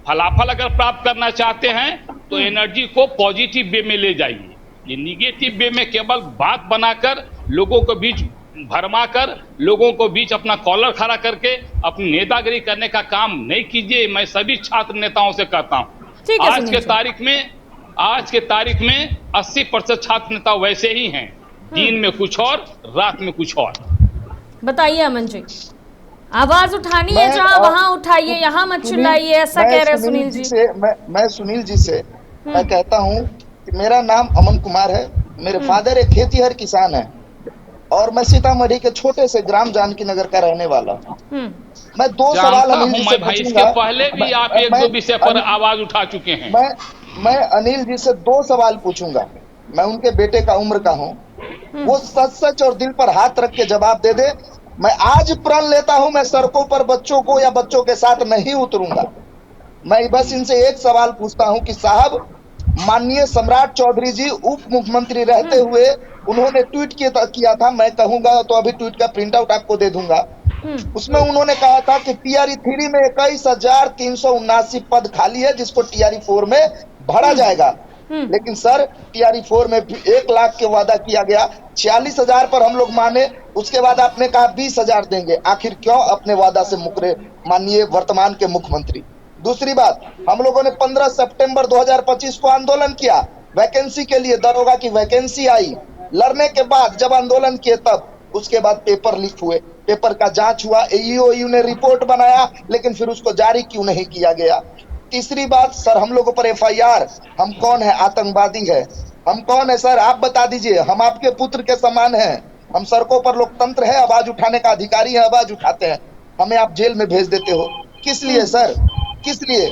फलाफल अगर प्राप्त करना चाहते हैं तो एनर्जी को पॉजिटिव वे में ले जाइए। ये निगेटिव वे में केवल बात बनाकर लोगों के बीच भरमाकर, लोगों को बीच अपना कॉलर खड़ा करके अपनी नेतागिरी करने का काम नहीं कीजिए। मैं सभी छात्र नेताओं से कहता हूं, आज के तारीख में 80% छात्र नेता वैसे ही हैं, दिन में कुछ और, रात में कुछ और। बताइए अमन जी, आवाज उठानी है जहां वहां उठाइए, यहाँ मत चिल्लाइए, ऐसा कह रहे हैं सुनील जी। मैं सुनील जी से मैं कहता हूं कि मेरा नाम अमन कुमार है, मेरे फादर एक खेतीहर किसान है और मैं सीतामढ़ी के छोटे से ग्राम जानकी नगर का रहने वाला हूँ। मैं 2 सवाल अनिल जी से पूछूंगा। इसके पहले भी आप एक दो विषय पर आवाज उठा चुके हैं। मैं अनिल जी से 2 सवाल पूछूंगा। मैं उनके बेटे का उम्र का हूँ, वो सच और दिल पर हाथ रख के जवाब दे दे। मैं आज प्रण लेता हूं, मैं सड़कों पर बच्चों को या बच्चों के साथ नहीं उतरूंगा। मैं बस इनसे एक सवाल पूछता हूं कि साहब, माननीय सम्राट चौधरी जी उप मुख्यमंत्री रहते हुए उन्होंने ट्वीट किया था, मैं कहूंगा तो अभी ट्वीट का प्रिंट आउट आपको दे दूंगा। उसमें उन्होंने कहा था कि टीआरई 3 में 21,379 पद खाली है जिसको टीआरई 4 में भरा जाएगा। लेकिन सर, टीआरई 4 में 1 लाख के वादा किया गया, 46,000 पर हम लोग माने, उसके बाद आपने कहा 20,000 देंगे। आखिर क्यों अपने वादा से मुकरे माननीय वर्तमान के मुख्यमंत्री? दूसरी बात, हम लोगों ने 15 सितंबर 2025 को आंदोलन किया वैकेंसी के लिए, दरोगा की वैकेंसी आई। लड़ने के बाद जब आंदोलन किए तब उसके बाद पेपर लीक हुए, पेपर का जांच हुआ, एईओयू ने रिपोर्ट बनाया, लेकिन फिर उसको जारी क्यों नहीं किया गया? तीसरी बात सर, हम लोगों पर एफआईआर, हम कौन है? आतंकवादी है? हम कौन है सर? आप बता दीजिए। हम आपके पुत्र के समान हैं, हम सड़कों पर लोकतंत्र है, आवाज उठाने का अधिकारी है, आवाज उठाते हैं, हमें आप जेल में भेज देते हो। किस लिए सर? किस लिए?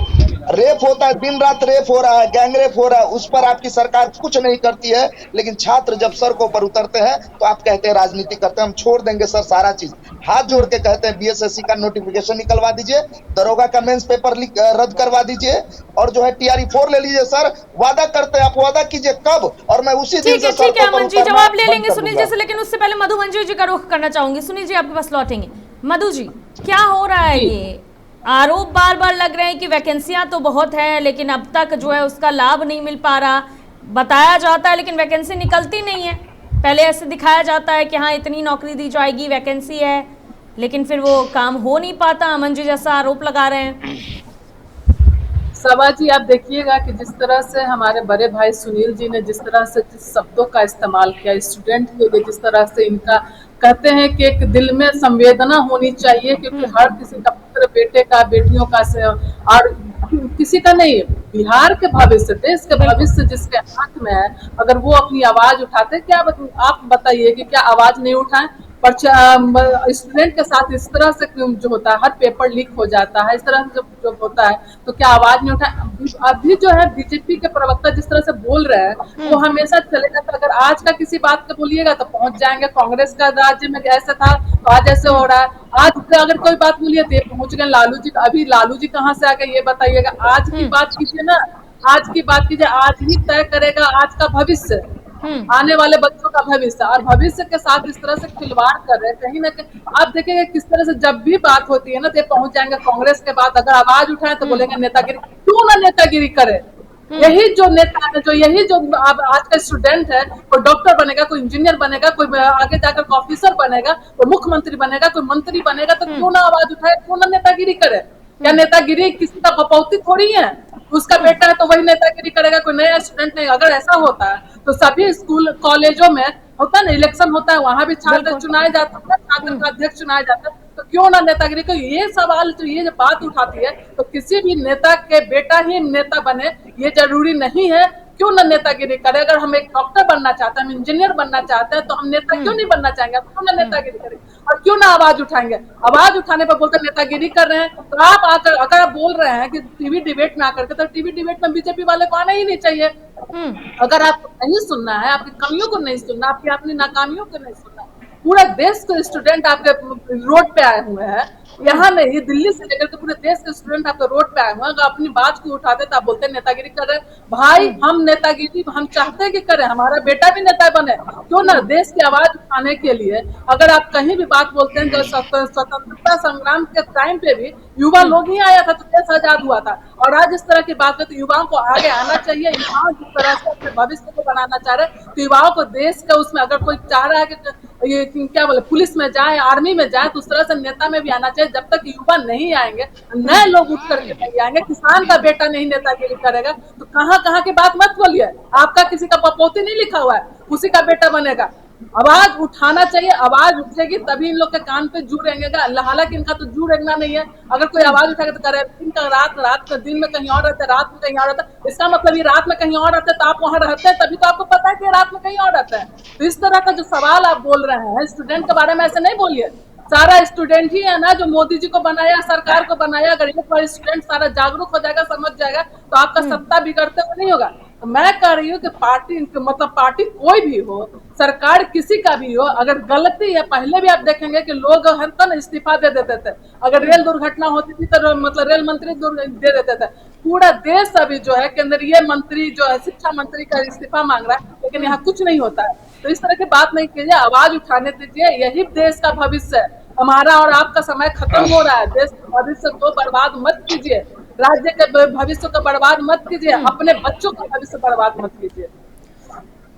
रेप होता है, दिन रात रेप हो रहा है, गैंगरेप हो रहा है, उस पर आपकी सरकार कुछ नहीं करती है। लेकिन छात्र जब सड़कों पर उतरते हैं तो आप कहते हैं राजनीति करते हैं। हम छोड़ देंगे सर सारा चीज, हाथ जोड़ के कहते हैं बीएसएससी का नोटिफिकेशन निकलवा दीजिए, दरोगा का मेंस पेपर रद्द करवा दीजिए और जो है टीआरई 4 ले लीजिए। सर वादा करते हैं, आप वादा कीजिए कब, और मैं उसी दिन से ठीक है अमन जी, जवाब ले लेंगे सुनील जी से, लेकिन उससे पहले मधु मंजू जी का रुख करना चाहूंगी। सुनील जी आपके पास लौटेंगे। मधु जी, क्या हो रहा है? ये आरोप बार बार लग रहे हैं कि वैकेंसियां तो बहुत है लेकिन अब तक जो है उसका लाभ नहीं मिल पा रहा। बताया जाता है लेकिन वैकेंसी निकलती नहीं है। पहले ऐसे दिखाया जाता है कि हाँ इतनी नौकरी दी जाएगी, वैकेंसी है, लेकिन फिर वो काम हो नहीं पाता। अमन जी जैसा आरोप लगा रहे हैं। सभा जी, आप देखिएगा कि जिस तरह से हमारे बड़े भाई सुनील जी ने जिस तरह से शब्दों का इस्तेमाल किया स्टूडेंट के लिए, जिस तरह से इनका कहते हैं कि एक दिल में संवेदना होनी चाहिए, क्योंकि हर किसी का पुत्र, बेटे का, बेटियों का से और किसी का नहीं, बिहार के भविष्य, देश के भविष्य जिसके हाथ में है, अगर वो अपनी आवाज उठाते, क्या आप बताइए कि क्या आवाज नहीं उठाएं? पर स्टूडेंट के साथ इस तरह से जो होता है, हर पेपर लीक हो जाता है, इस तरह से जो होता है, तो क्या आवाज नहीं उठाए? अभी जो है बीजेपी के प्रवक्ता जिस तरह से बोल रहे हैं वो हमेशा चलेगा। तो अगर आज का किसी बात को बोलिएगा तो पहुंच जाएंगे, कांग्रेस का राज्य में ऐसा था तो आज ऐसे हो रहा है। आज अगर कोई बात बोलिए तो पहुंच गए लालू जी। अभी लालू जी कहाँ से आ गए ये बताइएगा? आज की बात कीजिए ना, आज की बात कीजिए। आज ही तय करेगा आज का भविष्य, आने वाले बच्चों का भविष्य, और भविष्य के साथ इस तरह से खिलवाड़ कर रहे हैं। कहीं ना कहीं आप देखेंगे किस तरह से जब भी बात होती है ना तो पहुंच जाएंगे कांग्रेस के बाद। अगर आवाज उठाए तो बोलेंगे नेतागिरी। क्यों ना नेतागिरी करे? यही जो नेता है, यही जो आज का स्टूडेंट है, कोई डॉक्टर बनेगा, कोई इंजीनियर बनेगा, कोई आगे जाकर ऑफिसर बनेगा, कोई मुख्यमंत्री बनेगा, कोई मंत्री बनेगा, तो क्यों ना आवाज उठाए, क्यों ना नेतागिरी करे? क्या नेतागिरी किसी का बपौती थोड़ी है? उसका बेटा है तो वही नेतागिरी करेगा, कोई नया स्टूडेंट नहीं। अगर ऐसा होता है तो सभी स्कूल कॉलेजों में होता है ना, इलेक्शन होता है, वहां भी छात्र चुनाए जाते हैं, छात्र का अध्यक्ष चुनाया जाता है, तो क्यों ना नेतागिरी? को ये सवाल तो ये जो बात उठाती है, तो किसी भी नेता के बेटा ही नेता बने ये जरूरी नहीं है, क्यों ना नेतागिरी करे? अगर हम एक डॉक्टर बनना चाहते हैं, हम इंजीनियर बनना चाहते हैं, तो हम नेता क्यों नहीं बनना चाहेंगे? हम क्यों ना नेतागिरी करें और क्यों ना आवाज उठाएंगे? आवाज उठाने पर बोलते नेतागिरी कर रहे हैं। तो आप आकर अगर आप बोल रहे हैं कि टीवी डिबेट में आकर के, तो टीवी डिबेट में बीजेपी वाले को आना ही नहीं चाहिए। अगर आपको नहीं सुनना है, आपकी कमियों को नहीं सुनना, आपकी अपनी नाकामियों को नहीं सुनना, पूरा देश के स्टूडेंट आपके रोड पे आए हुए हैं, यहाँ नहीं दिल्ली से लेकर के पूरे देश के स्टूडेंट आपके रोड पे आए हुए हैं। अगर अपनी बात को उठाते तो आप बोलते हैं नेतागिरी कर रहे हैं। भाई हम नेतागिरी हम चाहते हैं कि करें, हमारा बेटा भी नेता बने, क्यों ना? देश की आवाज उठाने के लिए अगर आप कहीं भी बात बोलते हैं, जो स्वतंत्रता संग्राम के टाइम पे भी युवा लोग ही आया था तो देश आजाद हुआ था। और आज इस तरह की बात करते युवाओं को आगे आना चाहिए। युवाओं जिस तरह से अपने भविष्य को बनाना चाह रहे हैं, तो युवाओं को देश का उसमें अगर कोई चाह रहा है कि ये क्या बोले पुलिस में जाए, आर्मी में जाए, तो उस तरह से नेता में भी आना चाहिए। जब तक युवा नहीं आएंगे, नए लोग उठ करके नहीं आएंगे, किसान का बेटा नहीं नेतागिरी करेगा, तो कहाँ की बात मत बोलिए। आपका किसी का पपोती नहीं लिखा हुआ है, उसी का बेटा बनेगा। आवाज उठाना चाहिए, आवाज उठेगी तभी इन लोग के कान पे जू रेंगेगा। हालांकि इनका तो जू रेंगना नहीं है। अगर कोई आवाज उठाएगा तो करे दिन का रात में दिन में कहीं और रहते, रात में कहीं और रहता। इसका मतलब ये रात में कहीं और रहते तो आप वहां रहते हैं, तभी तो आपको पता है कि रात में कहीं और रहता है। तो इस तरह का जो सवाल आप बोल रहे हैं स्टूडेंट के बारे में, ऐसे नहीं बोलिए। सारा स्टूडेंट ही है ना जो मोदी जी को बनाया, सरकार को बनाया। अगर एक बार स्टूडेंट सारा जागरूक हो जाएगा, समझ जाएगा, तो आपका सत्ता बिगड़ते हुए नहीं होगा। तो मैं कह रही हूँ कि पार्टी कोई भी हो, सरकार किसी का भी हो, अगर गलती है, पहले भी आप देखेंगे कि लोग हर तरह इस्तीफा दे देते थे। अगर रेल दुर्घटना होती थी तो रेल मंत्री दे देते थे। पूरा देश अभी जो है केंद्रीय मंत्री जो है शिक्षा मंत्री का इस्तीफा मांग रहा है, लेकिन यहाँ कुछ नहीं होता है। तो इस तरह की बात नहीं कीजिए, आवाज उठाने दीजिए। यही देश का भविष्य है। हमारा और आपका समय खत्म हो रहा है। देश के भविष्य को बर्बाद मत कीजिए, राज्य के भविष्य को बर्बाद मत कीजिए, अपने बच्चों का भविष्य बर्बाद मत कीजिए।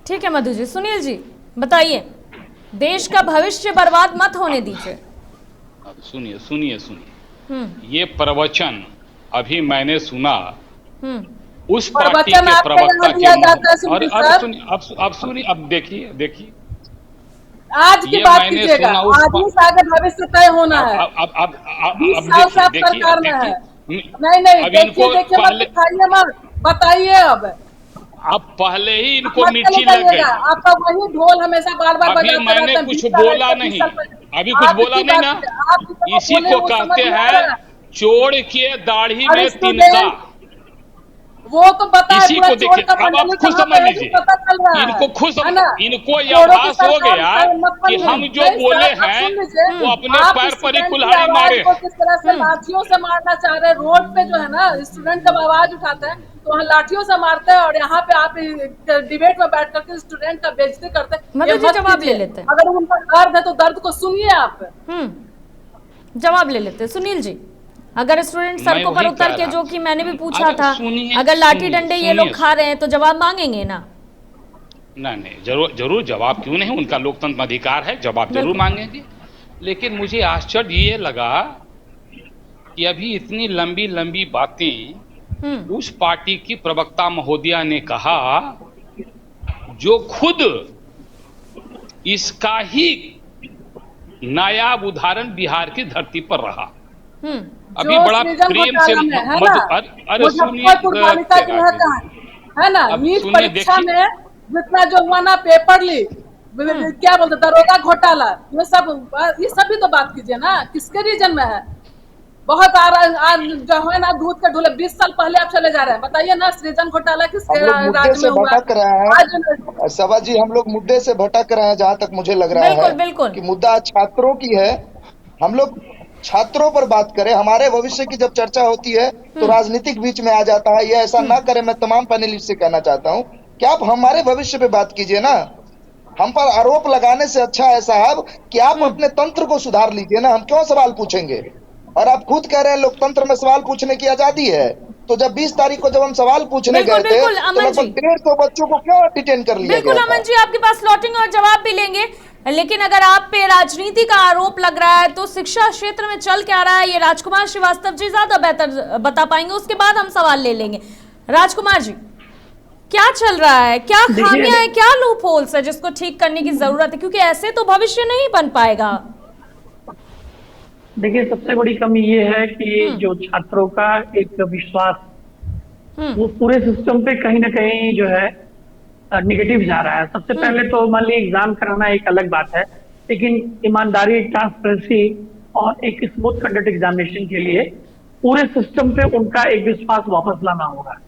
ठीक है मधु जी। सुनील जी बताइए, देश का भविष्य बर्बाद मत होने दीजिए। सुनिए ये प्रवचन अभी मैंने सुना उस पार्टी के प्रवक्ता के। अब सुनिए, अब देखिए आज की बात कीजिएगा, आदमी से आगे भविष्य तय होना है। अब 20 साल से आप सरकार में है। नहीं देखिए मत बताइए। अब पहले ही इनको मिर्ची लग गई। आपका वही ढोल हमेशा बार बार अभी मैंने कुछ बोला नहीं, अभी कुछ बोला नहीं ना। इसी को कहते हैं चोर के दाढ़ी में तिनका। वो तो पता है। इसी को देखिए, अब आप खुद समझ लीजिए, इनको ये आभास हो गया कि हम जो बोले हैं वो अपने पैर पर ही कुल्हाड़ी मारे। किस तरह से लाठियों से मारना चाह रहे हैं। रोड पे जो है ना स्टूडेंट जब आवाज उठाते हैं तो वहाँ लाठियों से मारते हैं, और यहाँ पे आप डिबेट में बैठ करके स्टूडेंट का बेइज्जती करते हैं। जवाब ले लेते हैं। अगर उनका दर्द है तो दर्द को सुनिए आप। जवाब ले लेते हैं। सुनील जी, अगर स्टूडेंट सड़कों पर उतर के, जो कि मैंने भी पूछा था, अगर लाठी डंडे ये लोग खा रहे हैं तो जवाब मांगेंगे ना? नहीं, जरूर जवाब क्यों नहीं, उनका लोकतंत्र अधिकार है, जवाब जरूर मांगेंगे। लेकिन मुझे आश्चर्य ये लगा कि अभी इतनी लंबी लंबी बातें उस पार्टी की प्रवक्ता महोदया ने कहा जो खुद इसका ही नायाब उदाहरण बिहार की धरती पर रहा। अभी बड़ा प्रेम से अरे सुनिए है ना, नीट परीक्षा में जितना जो हुआ ना, पेपर लीक, क्या बोलते दरोगा घोटाला, ये सब भी तो बात कीजिए ना। किसके रीजन में है? बहुत जो है ना दूध के ढूले 20 साल पहले आप चले जा रहे हैं। बताइए ना सृजन घोटाला किसके राज्य में हुआ? भटक रहे हैं सभा जी, हम लोग मुद्दे से भटक रहे हैं। जहाँ तक मुझे लग रहा है कि मुद्दा छात्रों की है। हम लोग छात्रों पर बात करें, हमारे भविष्य की जब चर्चा होती है तो राजनीतिक बीच में आ जाता है। ये ऐसा ना करें। मैं तमाम पैनलिस्ट से कहना चाहता हूँ कि आप हमारे भविष्य पे बात कीजिए ना। हम पर आरोप लगाने से अच्छा है साहब कि आप अपने तंत्र को सुधार लीजिए ना। हम क्यों सवाल पूछेंगे? और आप खुद कह रहे हैं लोकतंत्र में सवाल पूछने की आजादी है, तो जब 20 तारीख को जब हम सवाल पूछने गए थे तो लगभग 150 बच्चों को क्यों डिटेन कर लिया गया? बिल्कुल अमन जी, आपके पास लौटेंगे और जवाब भी लेंगे। लेकिन अगर आप पे राजनीति का आरोप लग रहा है तो शिक्षा क्षेत्र में चल क्या रहा है ये राजकुमार श्रीवास्तव जी ज्यादा बेहतर बता पाएंगे। उसके बाद हम सवाल ले लेंगे। राजकुमार जी, क्या चल रहा है? क्या खामियां है, क्या लूप होल्स है जिसको ठीक करने की जरूरत है? क्योंकि ऐसे तो भविष्य नहीं बन पाएगा। देखिए, सबसे बड़ी कमी ये है कि जो छात्रों का एक विश्वास वो पूरे सिस्टम पे कहीं ना कहीं जो है निगेटिव जा रहा है। सबसे पहले तो मान लीजिए एग्जाम कराना एक अलग बात है, लेकिन ईमानदारी, ट्रांसपेरेंसी और एक स्मूथ कंडक्ट एग्जामिनेशन के लिए पूरे सिस्टम पे उनका एक विश्वास वापस लाना होगा।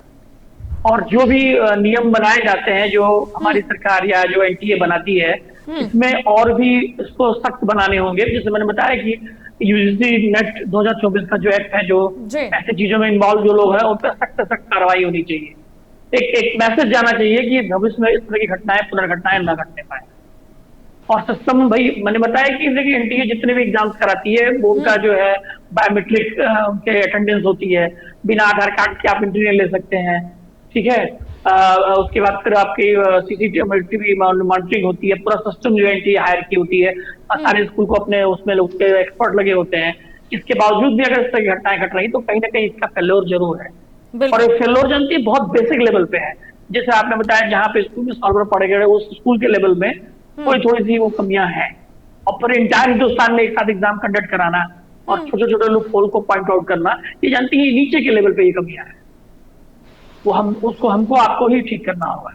और जो भी नियम बनाए जाते हैं, जो हमारी सरकार या जो एनटीए बनाती है, इसमें और भी इसको सख्त बनाने होंगे। जैसे मैंने बताया कि यूजीसी नेट 2024 का जो एक्ट है, जो ऐसी चीजों में इन्वॉल्व जो लोग हैं उन पर सख्त सख्त कार्रवाई होनी चाहिए। एक मैसेज जाना चाहिए कि भविष्य में इस तरह की घटनाएं, पुनर्घटनाएं न घटने पाए। और सिस्टम, भाई मैंने बताया कि देखिए एनटीए जितने भी एग्जाम्स कराती है वो उनका जो है बायोमेट्रिक उनके अटेंडेंस होती है, बिना आधार कार्ड के आप एंट्री नहीं ले सकते हैं, ठीक है। उसके बाद फिर आपकी सीसीटीवी मॉनिटरिंग होती है, पूरा सिस्टम जो एनटीए हायर की होती है, सारे स्कूल को अपने उसमें उसके एक्सपर्ट लगे होते हैं। इसके बावजूद भी अगर इस तरह की घटनाएं घट रही तो कहीं ना कहीं इसका फेल्योर जरूर है। और ये फेल्योर जानती है बहुत बेसिक लेवल पे है। जैसे आपने बताया जहाँ पे स्कूल में सॉल्वर पढ़े गए उस स्कूल के लेवल में थोड़ी सी वो कमियां हैं। और फिर इंटायर हिंदुस्तान में एक साथ एग्जाम कंडक्ट कराना और छोटे छोटे लोग होल को पॉइंट आउट करना, ये जानती है नीचे के लेवल पे ये कमियां है, वो हमको आपको ही ठीक करना होगा।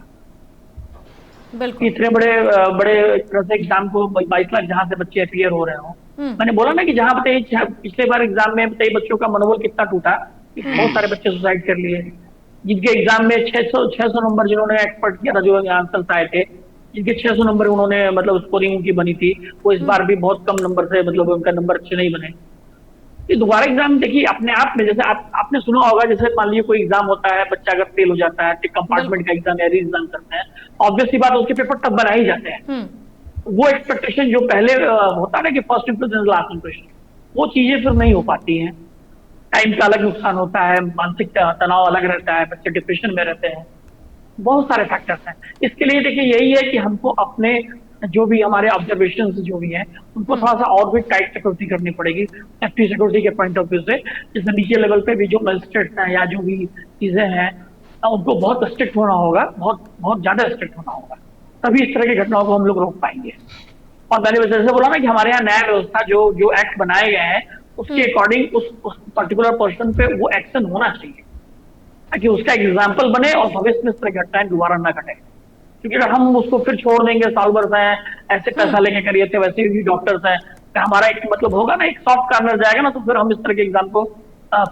इतने बड़े बड़े तरह से एग्जाम को 22 लाख जहां से बच्चे अपीयर हो रहे हो, मैंने बोला ना कि जहां बताइए पिछले बार एग्जाम में बताइए बच्चों का मनोबल कितना टूटा, बहुत सारे बच्चे सुसाइड कर लिए। जिनके एग्जाम में 600 नंबर जिन्होंने एक्सपर्ट किया था, जो आंसर्स आए थे, जिनके 600 नंबर उन्होंने मतलब स्कोरिंग उनकी बनी थी, वो इस बार भी बहुत कम नंबर से मतलब उनका नंबर अच्छे नहीं बने। ये दोबारा एग्जाम देखिए अपने आप में, जैसे आपने सुना होगा, जैसे मान लीजिए कोई एग्जाम होता है, बच्चा अगर फेल हो जाता है, कंपार्टमेंट का एग्जाम या री एग्जाम करते हैं, ऑब्वियस सी बात है उसके पेपर तब बना ही जाते हैं। वो एक्सपेक्टेशन जो पहले होता है ना कि फर्स्ट इंप्रेशन लास्ट इंप्रेशन, वो चीजें फिर नहीं हो पाती हैं। टाइम का अलग नुकसान होता है, मानसिक तनाव अलग रहता है, बच्चे डिप्रेशन में रहते हैं, बहुत सारे फैक्टर्स हैं। इसके लिए देखिए यही है कि हमको अपने जो भी हमारे ऑब्जर्वेशन जो भी हैं उनको थोड़ा सा और भी टाइट सिक्योरिटी करनी पड़ेगी, सेफ्टी सिक्योरिटी के पॉइंट ऑफ व्यू से। जैसे नीचे लेवल पे भी जो मजिस्ट्रेट हैं या जो भी चीजें हैं उनको बहुत स्ट्रिक्ट होना होगा, बहुत ज्यादा स्ट्रिक्ट होना होगा, तभी इस तरह की घटनाओं को हम लोग रोक पाएंगे। और मैंने जैसे बोला ना कि हमारे यहाँ न्याय व्यवस्था जो एक्ट बनाए गए हैं उसके अकॉर्डिंग उस पर्टिकुलर पर्सन पे वो एक्शन होना चाहिए, ताकि उसका एग्जाम्पल बने और भविष्य में इस तरह घटनाएं दोबारा ना घटे। क्योंकि अगर हम उसको फिर छोड़ देंगे, सॉल्वर्स हैं ऐसे पैसा लेके करिए थे, वैसे भी डॉक्टर्स हैं, तो हमारा एक मतलब होगा ना, एक सॉफ्ट कार्नर जाएगा ना, तो फिर हम इस तरह के एग्जाम को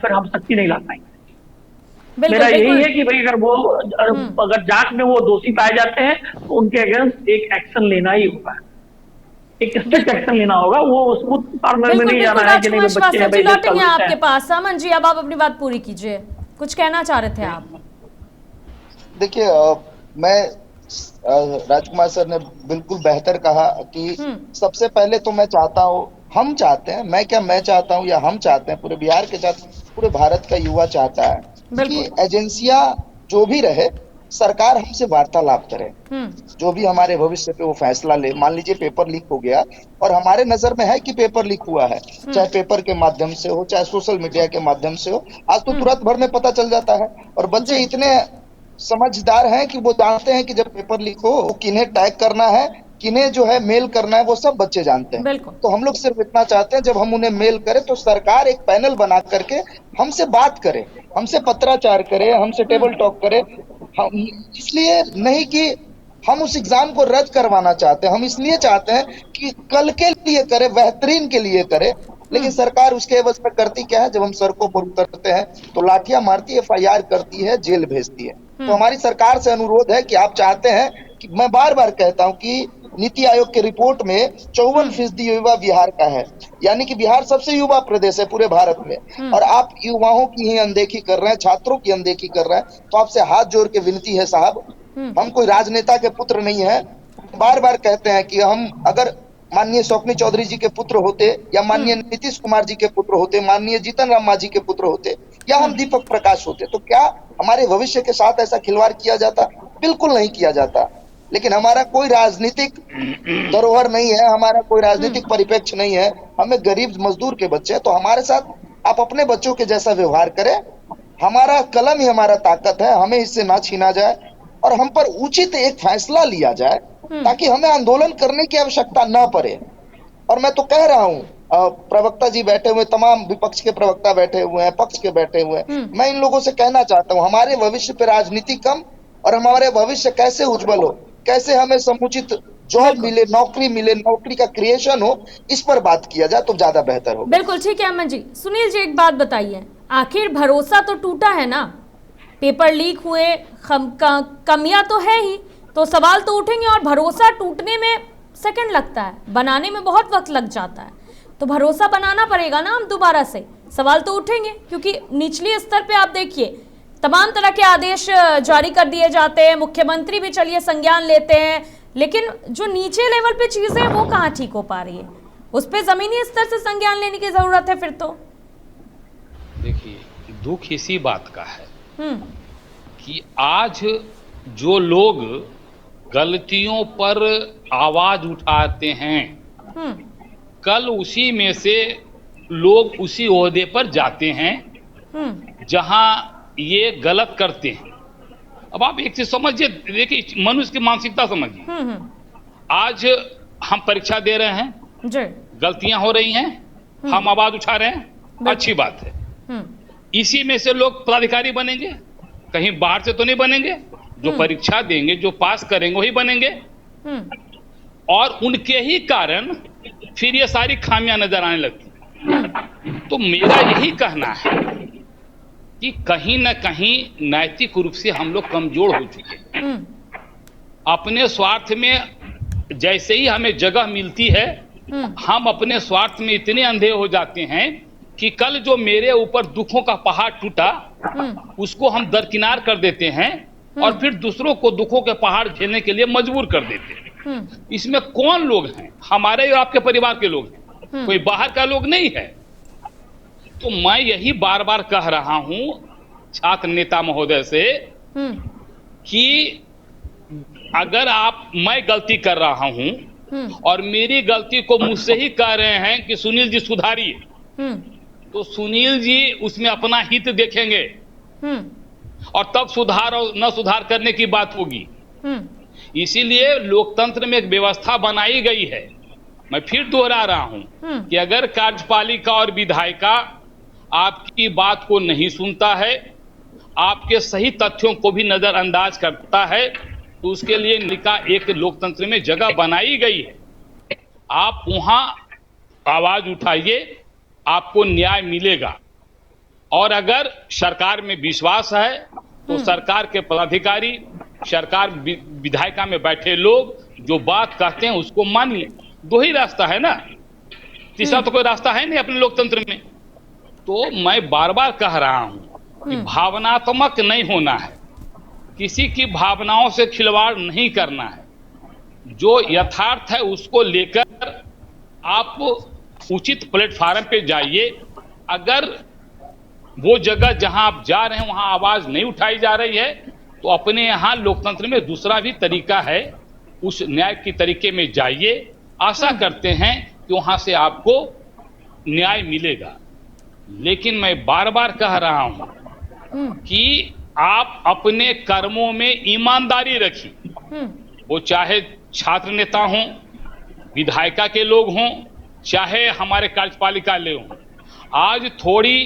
फिर हम सख्ती नहीं ला पाएंगे। मेरा यही है कि भाई अगर जांच में वो दोषी पाए जाते हैं तो उनके अगेंस्ट एक एक्शन लेना ही होगा, एक स्ट्रिक्ट एक्शन लेना होगा। वो स्मूथ कार्नर में नहीं जाना है कि नहीं बच्चे हैं लौटेंगे आपके पास। सामन जी, अब आप अपनी बात पूरी कीजिए, कुछ कहना चाह रहे थे आप। देखिए मैं राजकुमार सर ने बिल्कुल बेहतर कहा कि सबसे पहले तो मैं चाहता हूँ, हम चाहते हैं, मैं चाहता हूँ या हम चाहते हैं, पूरे बिहार के साथ पूरे भारत का युवा चाहता है कि एजेंसियां जो भी रहे, सरकार हमसे वार्तालाप करे, जो भी हमारे भविष्य पे वो फैसला ले। मान लीजिए पेपर लीक हो गया और हमारे नजर में है कि पेपर लीक हुआ है, चाहे पेपर के माध्यम से हो, चाहे सोशल मीडिया के माध्यम से हो, आज तो तुरंत भर में पता चल जाता है। और बच्चे इतने समझदार हैं कि वो जानते हैं कि जब पेपर लीक हो किन्हें टैग करना है, किन्हें जो है मेल करना है, वो सब बच्चे जानते हैं। तो हम लोग सिर्फ इतना चाहते हैं जब हम उन्हें मेल करें तो सरकार एक पैनल बना करके हमसे बात करे, हमसे पत्राचार करे, हमसे टेबल टॉक करे। हम इसलिए नहीं कि हम उस एग्जाम को रद्द करवाना चाहते हैं, हम इसलिए चाहते हैं कि कल के लिए करे, बेहतरीन के लिए करे। लेकिन सरकार उसके एवज में करती क्या है, जब हम सड़कों पर उतरते हैं तो लाठियां मारती है, एफआईआर करती है, जेल भेजती है। तो हमारी सरकार से अनुरोध है कि आप चाहते हैं कि, मैं बार बार कहता हूं कि नीति आयोग की रिपोर्ट में 54% युवा बिहार का है, यानी कि बिहार सबसे युवा प्रदेश है पूरे भारत में, और आप युवाओं की ही अनदेखी कर रहे हैं, छात्रों की अनदेखी कर रहे हैं। तो आपसे हाथ जोड़ के विनती है साहब, हम कोई राजनेता के पुत्र नहीं है। बार बार कहते हैं कि हम अगर माननीय स्वप्नी चौधरी जी के पुत्र होते, या माननीय नीतीश कुमार जी के पुत्र होते, माननीय जीतन राम मांझी के पुत्र होते, या हम दीपक प्रकाश होते, तो क्या हमारे भविष्य के साथ ऐसा खिलवाड़ किया जाता? बिल्कुल नहीं किया जाता। लेकिन हमारा कोई राजनीतिक धरोहर नहीं है, हमारा कोई राजनीतिक परिप्रेक्ष्य नहीं है, हमें गरीब मजदूर के बच्चे, तो हमारे साथ आप अपने बच्चों के जैसा व्यवहार करें। हमारा कलम ही हमारा ताकत है, हमें इससे ना छीना जाए और हम पर उचित एक फैसला लिया जाए, ताकि हमें आंदोलन करने की आवश्यकता ना पड़े। और मैं तो कह रहा हूँ, प्रवक्ता जी बैठे हुए, तमाम विपक्ष के प्रवक्ता बैठे हुए हैं, पक्ष के बैठे हुए हैं, मैं इन लोगों से कहना चाहता हूँ, हमारे भविष्य पे राजनीति कम और हमारे भविष्य कैसे उज्जवल हो, कैसे हमें समुचित जॉब मिले, नौकरी मिले, नौकरी का क्रिएशन हो, इस पर बात किया जाए तो ज्यादा बेहतर होगा। बिल्कुल ठीक है अमन जी। सुनील जी, एक बात बताइए, आखिर भरोसा तो टूटा है ना, पेपर लीक हुए, कमियां तो है ही, तो सवाल तो उठेंगे, और भरोसा टूटने में सेकंड लगता है, बनाने में बहुत वक्त लग जाता है, तो भरोसा बनाना पड़ेगा ना हम दोबारा से। सवाल तो उठेंगे, क्योंकि निचले स्तर पे आप देखिए तमाम तरह के आदेश जारी कर दिए जाते हैं, मुख्यमंत्री भी चलिए संज्ञान लेते हैं, लेकिन जो नीचे लेवल पे चीजें हैं वो कहाँ ठीक हो पा रही है, उस पे जमीनी स्तर से संज्ञान लेने की जरूरत है। फिर तो देखिए, दुख इसी बात का है कि आज जो लोग गलतियों पर आवाज उठाते हैं, कल उसी में से लोग उसी ओहदे पर जाते हैं जहां ये गलत करते हैं। अब आप एक चीज समझिए, देखिए मनुष्य की मानसिकता समझिए। आज हम परीक्षा दे रहे हैं, गलतियां हो रही हैं, हम आवाज उठा रहे हैं, अच्छी बात है। इसी में से लोग पदाधिकारी बनेंगे, कहीं बाहर से तो नहीं बनेंगे। जो परीक्षा देंगे, जो पास करेंगे वही बनेंगे, और उनके ही कारण फिर ये सारी खामियां नजर आने लगती। तो मेरा यही कहना है कि कहीं ना कहीं नैतिक रूप से हम लोग कमजोर हो चुके हैं। अपने स्वार्थ में जैसे ही हमें जगह मिलती है, हम अपने स्वार्थ में इतने अंधे हो जाते हैं कि कल जो मेरे ऊपर दुखों का पहाड़ टूटा, उसको हम दरकिनार कर देते हैं और फिर दूसरों को दुखों के पहाड़ झेलने के लिए मजबूर कर देते हैं। इसमें कौन लोग हैं? हमारे और आपके परिवार के लोग हैं, कोई बाहर का लोग नहीं है। तो मैं यही बार बार कह रहा हूं छात्र नेता महोदय से कि अगर मैं गलती कर रहा हूं और मेरी गलती को मुझसे ही कह रहे हैं कि सुनील जी सुधारिए, तो सुनील जी उसमें अपना हित देखेंगे और तब सुधार और न सुधार करने की बात होगी। इसीलिए लोकतंत्र में एक व्यवस्था बनाई गई है। मैं फिर दोहरा रहा हूं कि अगर कार्यपालिका और विधायिका आपकी बात को नहीं सुनता है, आपके सही तथ्यों को भी नजरअंदाज करता है, तो उसके लिए एक लोकतंत्र में जगह बनाई गई है। आप वहां आवाज उठाइए, आपको न्याय मिलेगा। और अगर सरकार में विश्वास है तो सरकार के पदाधिकारी, सरकार विधायिका में बैठे लोग जो बात कहते हैं उसको मानिए। दो ही रास्ता है ना, तीसरा तो कोई रास्ता है नहीं अपने लोकतंत्र में। तो मैं बार बार कह रहा हूं कि भावनात्मक नहीं होना है, किसी की भावनाओं से खिलवाड़ नहीं करना है। जो यथार्थ है उसको लेकर आप उचित प्लेटफार्म पे जाइए। अगर वो जगह जहां आप जा रहे हैं वहां आवाज नहीं उठाई जा रही है, तो अपने यहां लोकतंत्र में दूसरा भी तरीका है, उस न्याय के तरीके में जाइए। आशा करते हैं कि वहां से आपको न्याय मिलेगा। लेकिन मैं बार बार कह रहा हूं कि आप अपने कर्मों में ईमानदारी रखिए। वो चाहे छात्र नेता हों, विधायिका के लोग हों, चाहे हमारे कार्यपालिका ले हों। आज थोड़ी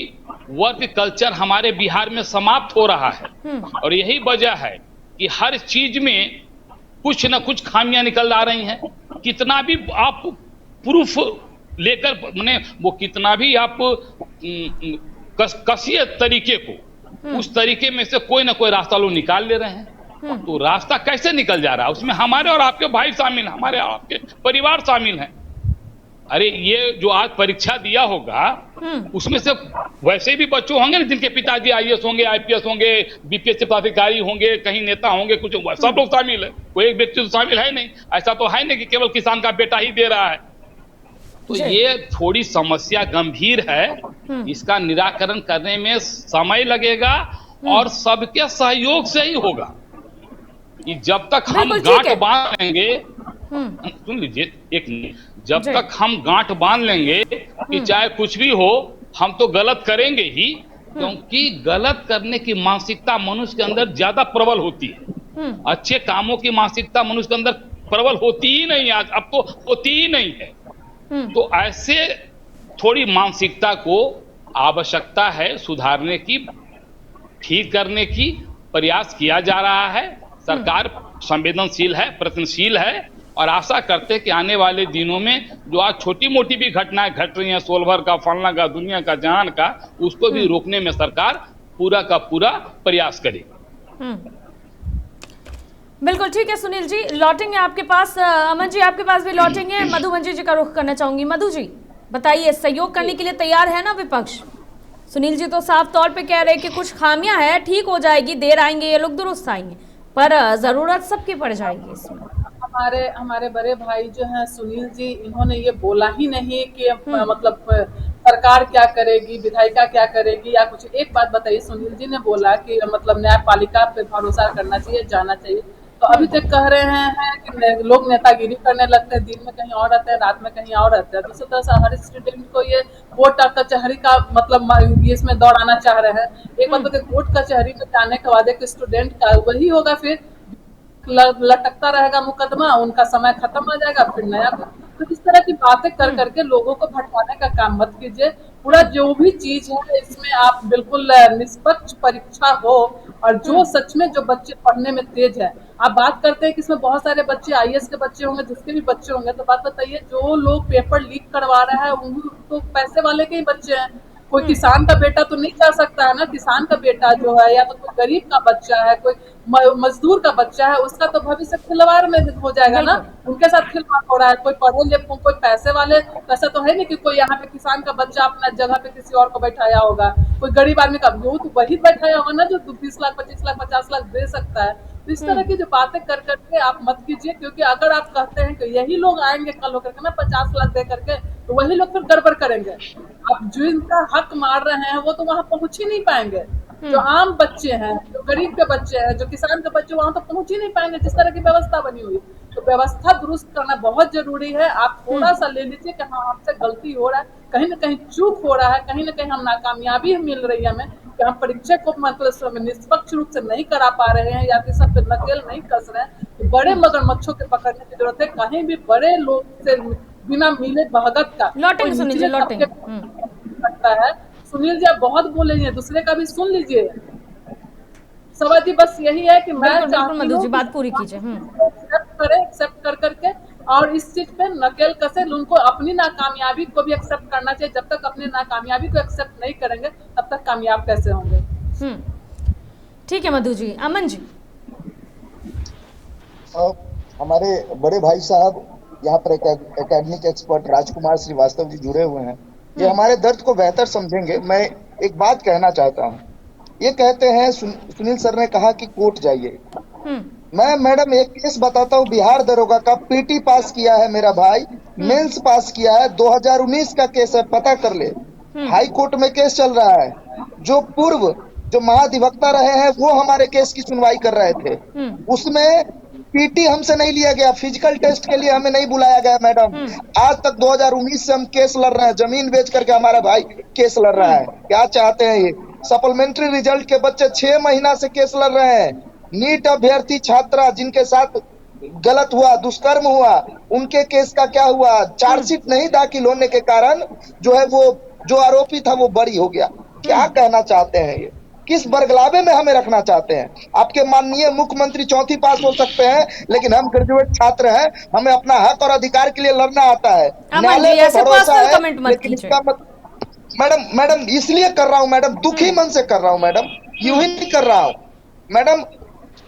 वर्क कल्चर हमारे बिहार में समाप्त हो रहा है, और यही वजह है कि हर चीज में कुछ न कुछ खामियां निकल आ रही हैं। कितना भी आप प्रूफ लेकर मैंने वो कितना भी आप कसिए तरीके को, उस तरीके में से कोई ना कोई रास्ता लोग निकाल ले रहे हैं। तो रास्ता कैसे निकल जा रहा है? उसमें हमारे और आपके भाई शामिल हैं, हमारे और आपके परिवार शामिल हैं। अरे ये जो आज परीक्षा दिया होगा, उसमें से वैसे भी बच्चों होंगे ना जिनके पिताजी आईएएस होंगे, आईपीएस होंगे, बीपीएससी पदाधिकारी होंगे, कहीं नेता होंगे, कुछ सब लोग शामिल है। कोई एक व्यक्ति तो शामिल है नहीं। ऐसा तो है नहीं कि केवल किसान का बेटा ही दे रहा है। तो ये थोड़ी समस्या गंभीर है, इसका निराकरण करने में समय लगेगा और सबके सहयोग से ही होगा। कि जब तक हम गांठ बांध लेंगे, सुन लीजिए एक मिनट, जब तक हम गांठ बांध लेंगे कि चाहे कुछ भी हो हम तो गलत करेंगे ही, क्योंकि गलत करने की मानसिकता मनुष्य के अंदर ज्यादा प्रबल होती है। अच्छे कामों की मानसिकता मनुष्य के अंदर प्रबल होती ही नहीं, आज अब तो होती ही नहीं है। तो ऐसे थोड़ी मानसिकता को आवश्यकता है सुधारने की, ठीक करने की, प्रयास किया जा रहा है। सरकार संवेदनशील है, प्रयत्नशील है और आशा करते हैं कि आने वाले दिनों में जो आज छोटी मोटी भी घटनाएं घट रही हैं, सोलभर का, फलना का, दुनिया का, जहान का, उसको भी रोकने में सरकार पूरा का पूरा प्रयास करेगी। बिल्कुल ठीक है सुनील जी, लौटेंगे आपके पास। अमन जी आपके पास भी लौटेंगे। मधुबंजी जी का रुख करना चाहूंगी। मधु जी बताइए, सहयोग करने के लिए तैयार है ना विपक्ष? सुनील जी तो साफ तौर पे कह रहे हैं कि कुछ खामियां हैं, ठीक हो जाएगी, देर आएंगे ये लोग, दुरुस्त आएंगे, पर जरूरत सबकी पड़ जाएगी इसमें। हमारे बड़े भाई जो हैं सुनील जी, इन्होंने ये बोला ही नहीं कि मतलब सरकार क्या करेगी, विधायिका क्या करेगी या कुछ। एक बात बताइए, सुनील जी ने बोला कि मतलब न्यायपालिका पे भरोसा करना चाहिए, जाना चाहिए। तो अभी तक कह रहे हैं कि लोग नेतागिरी करने लगते हैं, दिन में कहीं और रहते हैं, रात में कहीं और रहते हैं। दूसरी तरह से हर स्टूडेंट को ये कोर्ट कचहरी का मतलब इसमें दौड़ाना चाह रहे हैं। एक बात बताइए, कोर्ट कचहरी में जाने के बाद एक स्टूडेंट का वही होगा, फिर लटकता रहेगा मुकदमा, उनका समय खत्म हो जाएगा, फिर नया। तो इस तरह की बातें कर करके लोगों को भटकाने का काम मत कीजिए। पूरा जो भी चीज है इसमें आप बिल्कुल निष्पक्ष परीक्षा हो, और जो सच में जो बच्चे पढ़ने में तेज है। आप बात करते हैं कि इसमें बहुत सारे बच्चे आईएएस के बच्चे होंगे, जिसके भी बच्चे होंगे, तो बात बताइए, जो लोग पेपर लीक करवा रहा है वो तो पैसे वाले के ही बच्चे हैं। कोई किसान का बेटा तो नहीं जा सकता है ना। किसान का बेटा जो है, या तो कोई गरीब का बच्चा है, कोई मजदूर का बच्चा है, उसका तो भविष्य खिलवाड़ में हो जाएगा ना। उनके साथ खिलवाड़ हो रहा है। कोई पढ़े लिखे, कोई पैसे वाले, ऐसा तो है नहीं कि कोई यहाँ पे किसान का बच्चा अपना जगह पे किसी और को बैठाया होगा। कोई गरीब आदमी का वो तो वही बैठाया होगा ना, जो 20 लाख 25 लाख 50 लाख दे सकता है। तो इस तरह की जो बातें कर करके आप मत कीजिए, क्योंकि अगर आप कहते हैं कि यही लोग आएंगे कल होकर के ना 50 लाख दे करके, तो वही लोग फिर गड़बड़ करेंगे। आप जो इनका हक मार रहे हैं वो तो वहां पहुंच ही नहीं पाएंगे। जो आम बच्चे हैं, जो गरीब के बच्चे हैं, जो किसान के बच्चे, वहां तो पहुंच ही नहीं पाएंगे जिस तरह की व्यवस्था बनी हुई। तो व्यवस्था दुरुस्त करना बहुत जरूरी है। आप थोड़ा सा ले लीजिए कि हाँ हमसे गलती हो रहा है, कहीं ना कहीं चूक हो रहा है, कहीं ना कहीं हम नाकामयाबी मिल रही है हमें, कि हम परीक्षा को मतलब निष्पक्ष रूप से नहीं करा पा रहे हैं, या फिर सब पे नकेल नहीं कस रहे हैं। तो बड़े मगरमच्छों के पकड़ने की जरूरत है। कहीं भी बड़े लोग से बिना मिले भगत का लौटेंगे सुनील जी, लौटेंगे। सकता है। सुनील जी आप बहुत बोले हैं, दूसरे का भी सुन लीजिए। सवाल जी बस यही है कि मैं मधु जी बात पूरी कीजिए। एक्सेप्ट कर करके, और इस चीज पे नकेल कसे। उनको अपनी नाकामयाबी को भी एक्सेप्ट करना चाहिए। जब तक अपनी नाकामयाबी को एक्सेप्ट नहीं करेंगे तब तक कामयाब कैसे होंगे। ठीक है मधु जी। अमन जी हमारे बड़े भाई साहब यहाँ पर एकेडमिक एक्सपर्ट राजकुमार श्रीवास्तव जी जुड़े हुए हैं, ये हमारे दर्द को बेहतर समझेंगे। मैं एक बात कहना चाहता हूँ। ये कहते हैं सुनील सर ने कहा कि कोर्ट जाइए। मैं मैडम एक केस बताता हूँ, बिहार दरोगा का, पीटी पास किया है मेरा भाई, मेंस पास किया है, 2019 का केस है, पता कर ले। हाई कोर्ट में केस चल रहा है। जो पूर्व जो महाधिवक्ता रहे हैं वो हमारे केस की सुनवाई कर रहे थे। उसमें पीटी हमसे नहीं लिया गया, फिजिकल टेस्ट के लिए हमें नहीं बुलाया गया मैडम। आज तक 2019 से हम केस लड़ रहे हैं, जमीन बेच करके हमारा भाई केस लड़ रहा है। क्या चाहते हैं ये? सप्लीमेंट्री रिजल्ट के बच्चे 6 महीना से केस लड़ रहे हैं। नीट अभ्यर्थी छात्रा जिनके साथ गलत हुआ, दुष्कर्म हुआ, उनके केस का क्या हुआ? चार्जशीट नहीं दाखिल होने के कारण जो है वो जो आरोपी था वो बरी हो गया। क्या कहना चाहते हैं ये? किस बरगलावे में हमें रखना चाहते हैं? आपके माननीय मुख्यमंत्री चौथी पास हो सकते हैं, लेकिन हम ग्रेजुएट छात्र हैं, हमें अपना हक और अधिकार के लिए लड़ना आता है। न्यायालय पर भरोसा है, लेकिन इसका मैडम इसलिए कर रहा हूं मैडम, दुखी मन से कर रहा हूं मैडम, यूं ही नहीं कर रहा हूं मैडम।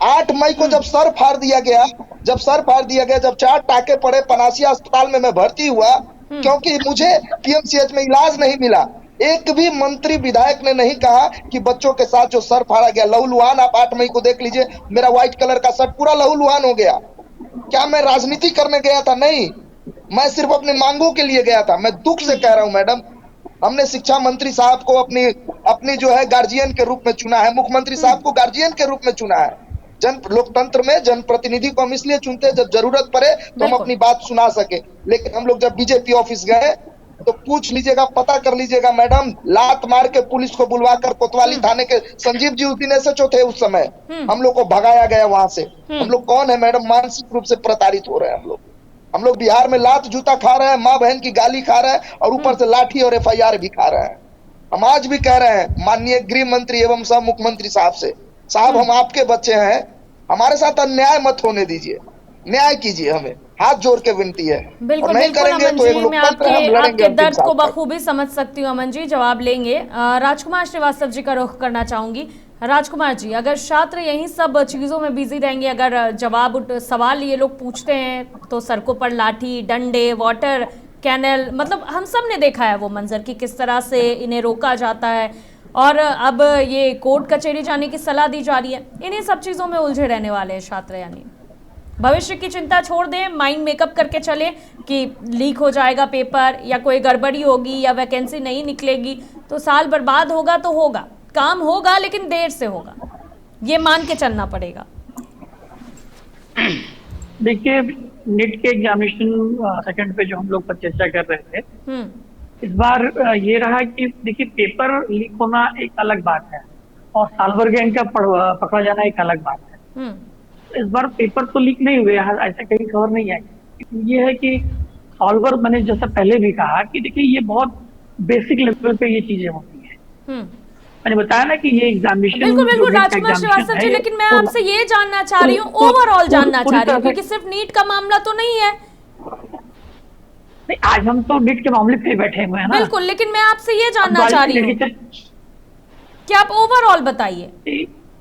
8 मई को जब सर फाड़ दिया गया, जब 4 टाके पड़े, पनासिया अस्पताल में मैं भर्ती हुआ, क्योंकि मुझे पीएमसीएच में इलाज नहीं मिला। एक भी मंत्री विधायक ने नहीं कहा कि बच्चों के साथ जो सर फाड़ा गया, लहूलुहान, आप 8 मई को देख लीजिए, मेरा व्हाइट कलर का शर्ट पूरा लहूलुहान हो गया। क्या मैं राजनीति करने गया था? नहीं, मैं सिर्फ अपनी मांगों के लिए गया था। मैं दुख से कह रहा हूं मैडम, हमने शिक्षा मंत्री साहब को अपनी जो है गार्जियन के रूप में चुना है, मुख्यमंत्री साहब को गार्जियन के रूप में चुना है। लोकतंत्र में जनप्रतिनिधि को हम इसलिए चुनते हैं जब जरूरत पड़े तो हम अपनी बात सुना सके। लेकिन हम लोग जब बीजेपी ऑफिस गए तो पूछ लीजिएगा, पता कर लीजिएगा मैडम, लात मार के पुलिस को बुलवाकर कोतवाली थाने के संजीव जी उस दिन SHO थे उस समय, हम लोग को भगाया गया वहां से। हम लोग कौन है मैडम? मानसिक रूप से प्रताड़ित हो रहे हैं हम लोग बिहार में लात जूता खा रहे हैं, माँ बहन की गाली खा रहे हैं, और ऊपर से लाठी और FIR भी खा रहे हैं। हम आज भी कह रहे हैं माननीय गृह मंत्री एवं सह मुख्यमंत्री साहब से, साहब हम आपके बच्चे हैं, हमारे साथ अन्याय मत होने दीजिए, न्याय कीजिए, हमें हाथ जोड़ के विनती है। बिल्कुल और नहीं बिल्कुल करेंगे अमन तो एक जी, मैं लोकतंत्र है, हम आपके लड़ेंगे अंतिम दर्द को सांस तक। बखूबी समझ सकती हूँ अमन जी, जवाब लेंगे। राजकुमार श्रीवास्तव जी का रुख करना चाहूंगी। राजकुमार जी, अगर छात्र यही सब चीज़ों में बिजी रहेंगे, अगर सवाल ये लोग पूछते हैं तो सड़कों पर लाठी डंडे वाटर कैनल, मतलब हम सब ने देखा है वो मंजर कि किस तरह से इन्हें रोका जाता है, और अब ये कोर्ट कचहरी जाने की सलाह दी जा रही है। इन्हीं सब चीज़ों में उलझे रहने वाले हैं छात्र, यानी भविष्य की चिंता छोड़ दें, माइंड मेकअप करके चले कि लीक हो जाएगा पेपर या कोई गड़बड़ी होगी या वैकेंसी नहीं निकलेगी तो साल बर्बाद होगा। तो होगा, काम होगा लेकिन देर से होगा, ये मान के चलना पड़ेगा। देखिए, नीट के एग्जामिनेशन सेकंड पे जो हम लोग पर चर्चा कर रहे थे, इस बार ये रहा कि देखिए, पेपर लीक होना एक अलग बात है और साल भर गैंग का पकड़ा जाना एक अलग बात है। इस बार पेपर तो लीक नहीं हुए, ऐसा कहीं खबर नहीं आई। ये है कि सॉल्वर, मैंने जैसा पहले भी कहा कि देखिए ये बहुत बेसिक लेवल पे ये चीजें होती है। मैंने बताया ना कि ये एग्जामिनेशन बिल्कुल बिल्कुल राजकुमार श्रीवास्तव जी, लेकिन मैं आपसे ये जानना चाह रही हूँ, ओवरऑल जानना चाह रही हूँ, क्योंकि सिर्फ नीट का मामला तो नहीं है। नहीं, आज हम तो नीट के मामले पे बैठे हुए हैं ना। बिल्कुल, लेकिन मैं आपसे ये जानना चाह रही हूँ कि आप ओवरऑल बताइए,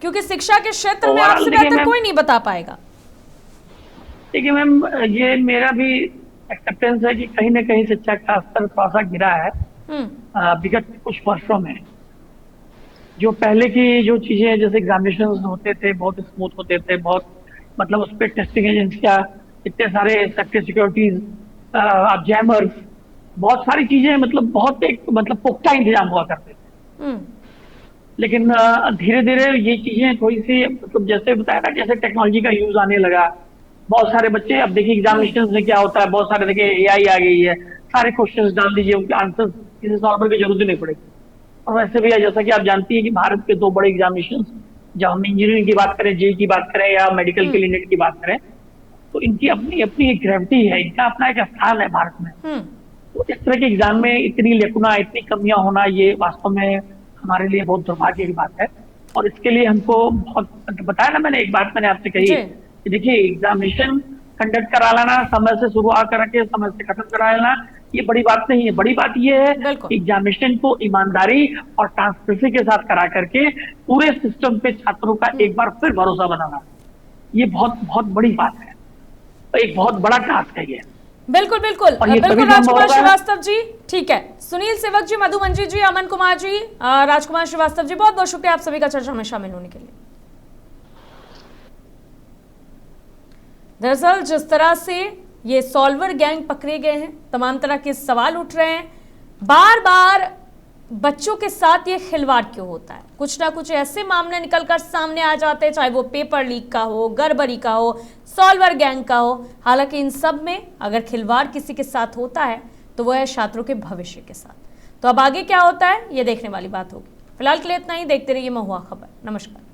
क्योंकि शिक्षा के क्षेत्र में आपसे बेहतर कोई नहीं बता पाएगा। देखिए मैम, ये मेरा भी एक्सेप्टेंस है कि कहीं ना कहीं शिक्षा का स्तर थोड़ा सा गिरा है विगत कुछ वर्षों में। जो पहले की जो चीजें, जैसे एग्जामिनेशन होते थे बहुत स्मूथ होते थे, बहुत मतलब उस पर टेस्टिंग एजेंसियां, इतने सारे सेक्टर सिक्योरिटीज, जैमर्स, बहुत सारी चीजें, मतलब बहुत एक मतलब पुख्ता इंतजाम हुआ करते थे। लेकिन धीरे धीरे ये चीजें थोड़ी सी, मतलब जैसे बताया ना, जैसे टेक्नोलॉजी का यूज आने लगा, बहुत सारे बच्चे, अब देखिए एग्जामिनेशन में क्या होता है, बहुत सारे देखिए एआई आ गई है, सारे क्वेश्चंस डाल दीजिए, उनके आंसर किसी सॉल्वर की जरूरत ही नहीं पड़ेगी। और वैसे भी जैसा कि आप जानती हैं कि भारत के 2 बड़े एग्जामिनेशन, जब हम इंजीनियरिंग की बात करें, जेईई की बात करें या मेडिकल के लिए नीट की बात करें, तो इनकी अपनी अपनी एक ग्रेविटी है, इनका अपना एक स्थान है भारत में। तो इस तरह के एग्जाम में इतनी लेकुना, इतनी कमियां होना, ये वास्तव में हमारे लिए बहुत दुर्भाग्य की बात है। और इसके लिए हमको बहुत बताया ना, मैंने एक बात मैंने आपसे कही कि देखिए, एग्जामिनेशन कंडक्ट करा लेना, समय से शुरू करके समय से खत्म करा लेना, ये बड़ी बात नहीं है। बड़ी बात ये है कि एग्जामिनेशन को ईमानदारी और ट्रांसपेरेंसी के साथ करा करके पूरे सिस्टम पे छात्रों का एक बार फिर भरोसा बनाना, ये बहुत बहुत बड़ी बात है, एक बहुत बड़ा टास्क है ये। बिल्कुल बिल्कुल बिल्कुल राजकुमार श्रीवास्तव जी, ठीक है। सुनील सेवक जी, मधुमंजी जी, अमन कुमार जी, राजकुमार श्रीवास्तव जी, बहुत बहुत शुक्रिया आप सभी का चर्चा में शामिल होने के लिए। दरअसल जिस तरह से ये सॉल्वर गैंग पकड़े गए हैं, तमाम तरह के सवाल उठ रहे हैं, बार बार बच्चों के साथ ये खिलवाड़ क्यों होता है। कुछ ना कुछ ऐसे मामले निकलकर सामने आ जाते हैं, चाहे वो पेपर लीक का हो, गड़बड़ी का हो, सॉल्वर गैंग का हो। हालांकि इन सब में अगर खिलवाड़ किसी के साथ होता है तो वो है छात्रों के भविष्य के साथ। तो अब आगे क्या होता है ये देखने वाली बात होगी। फिलहाल के लिए इतना ही, देखते रहिए महुआ खबर। नमस्कार।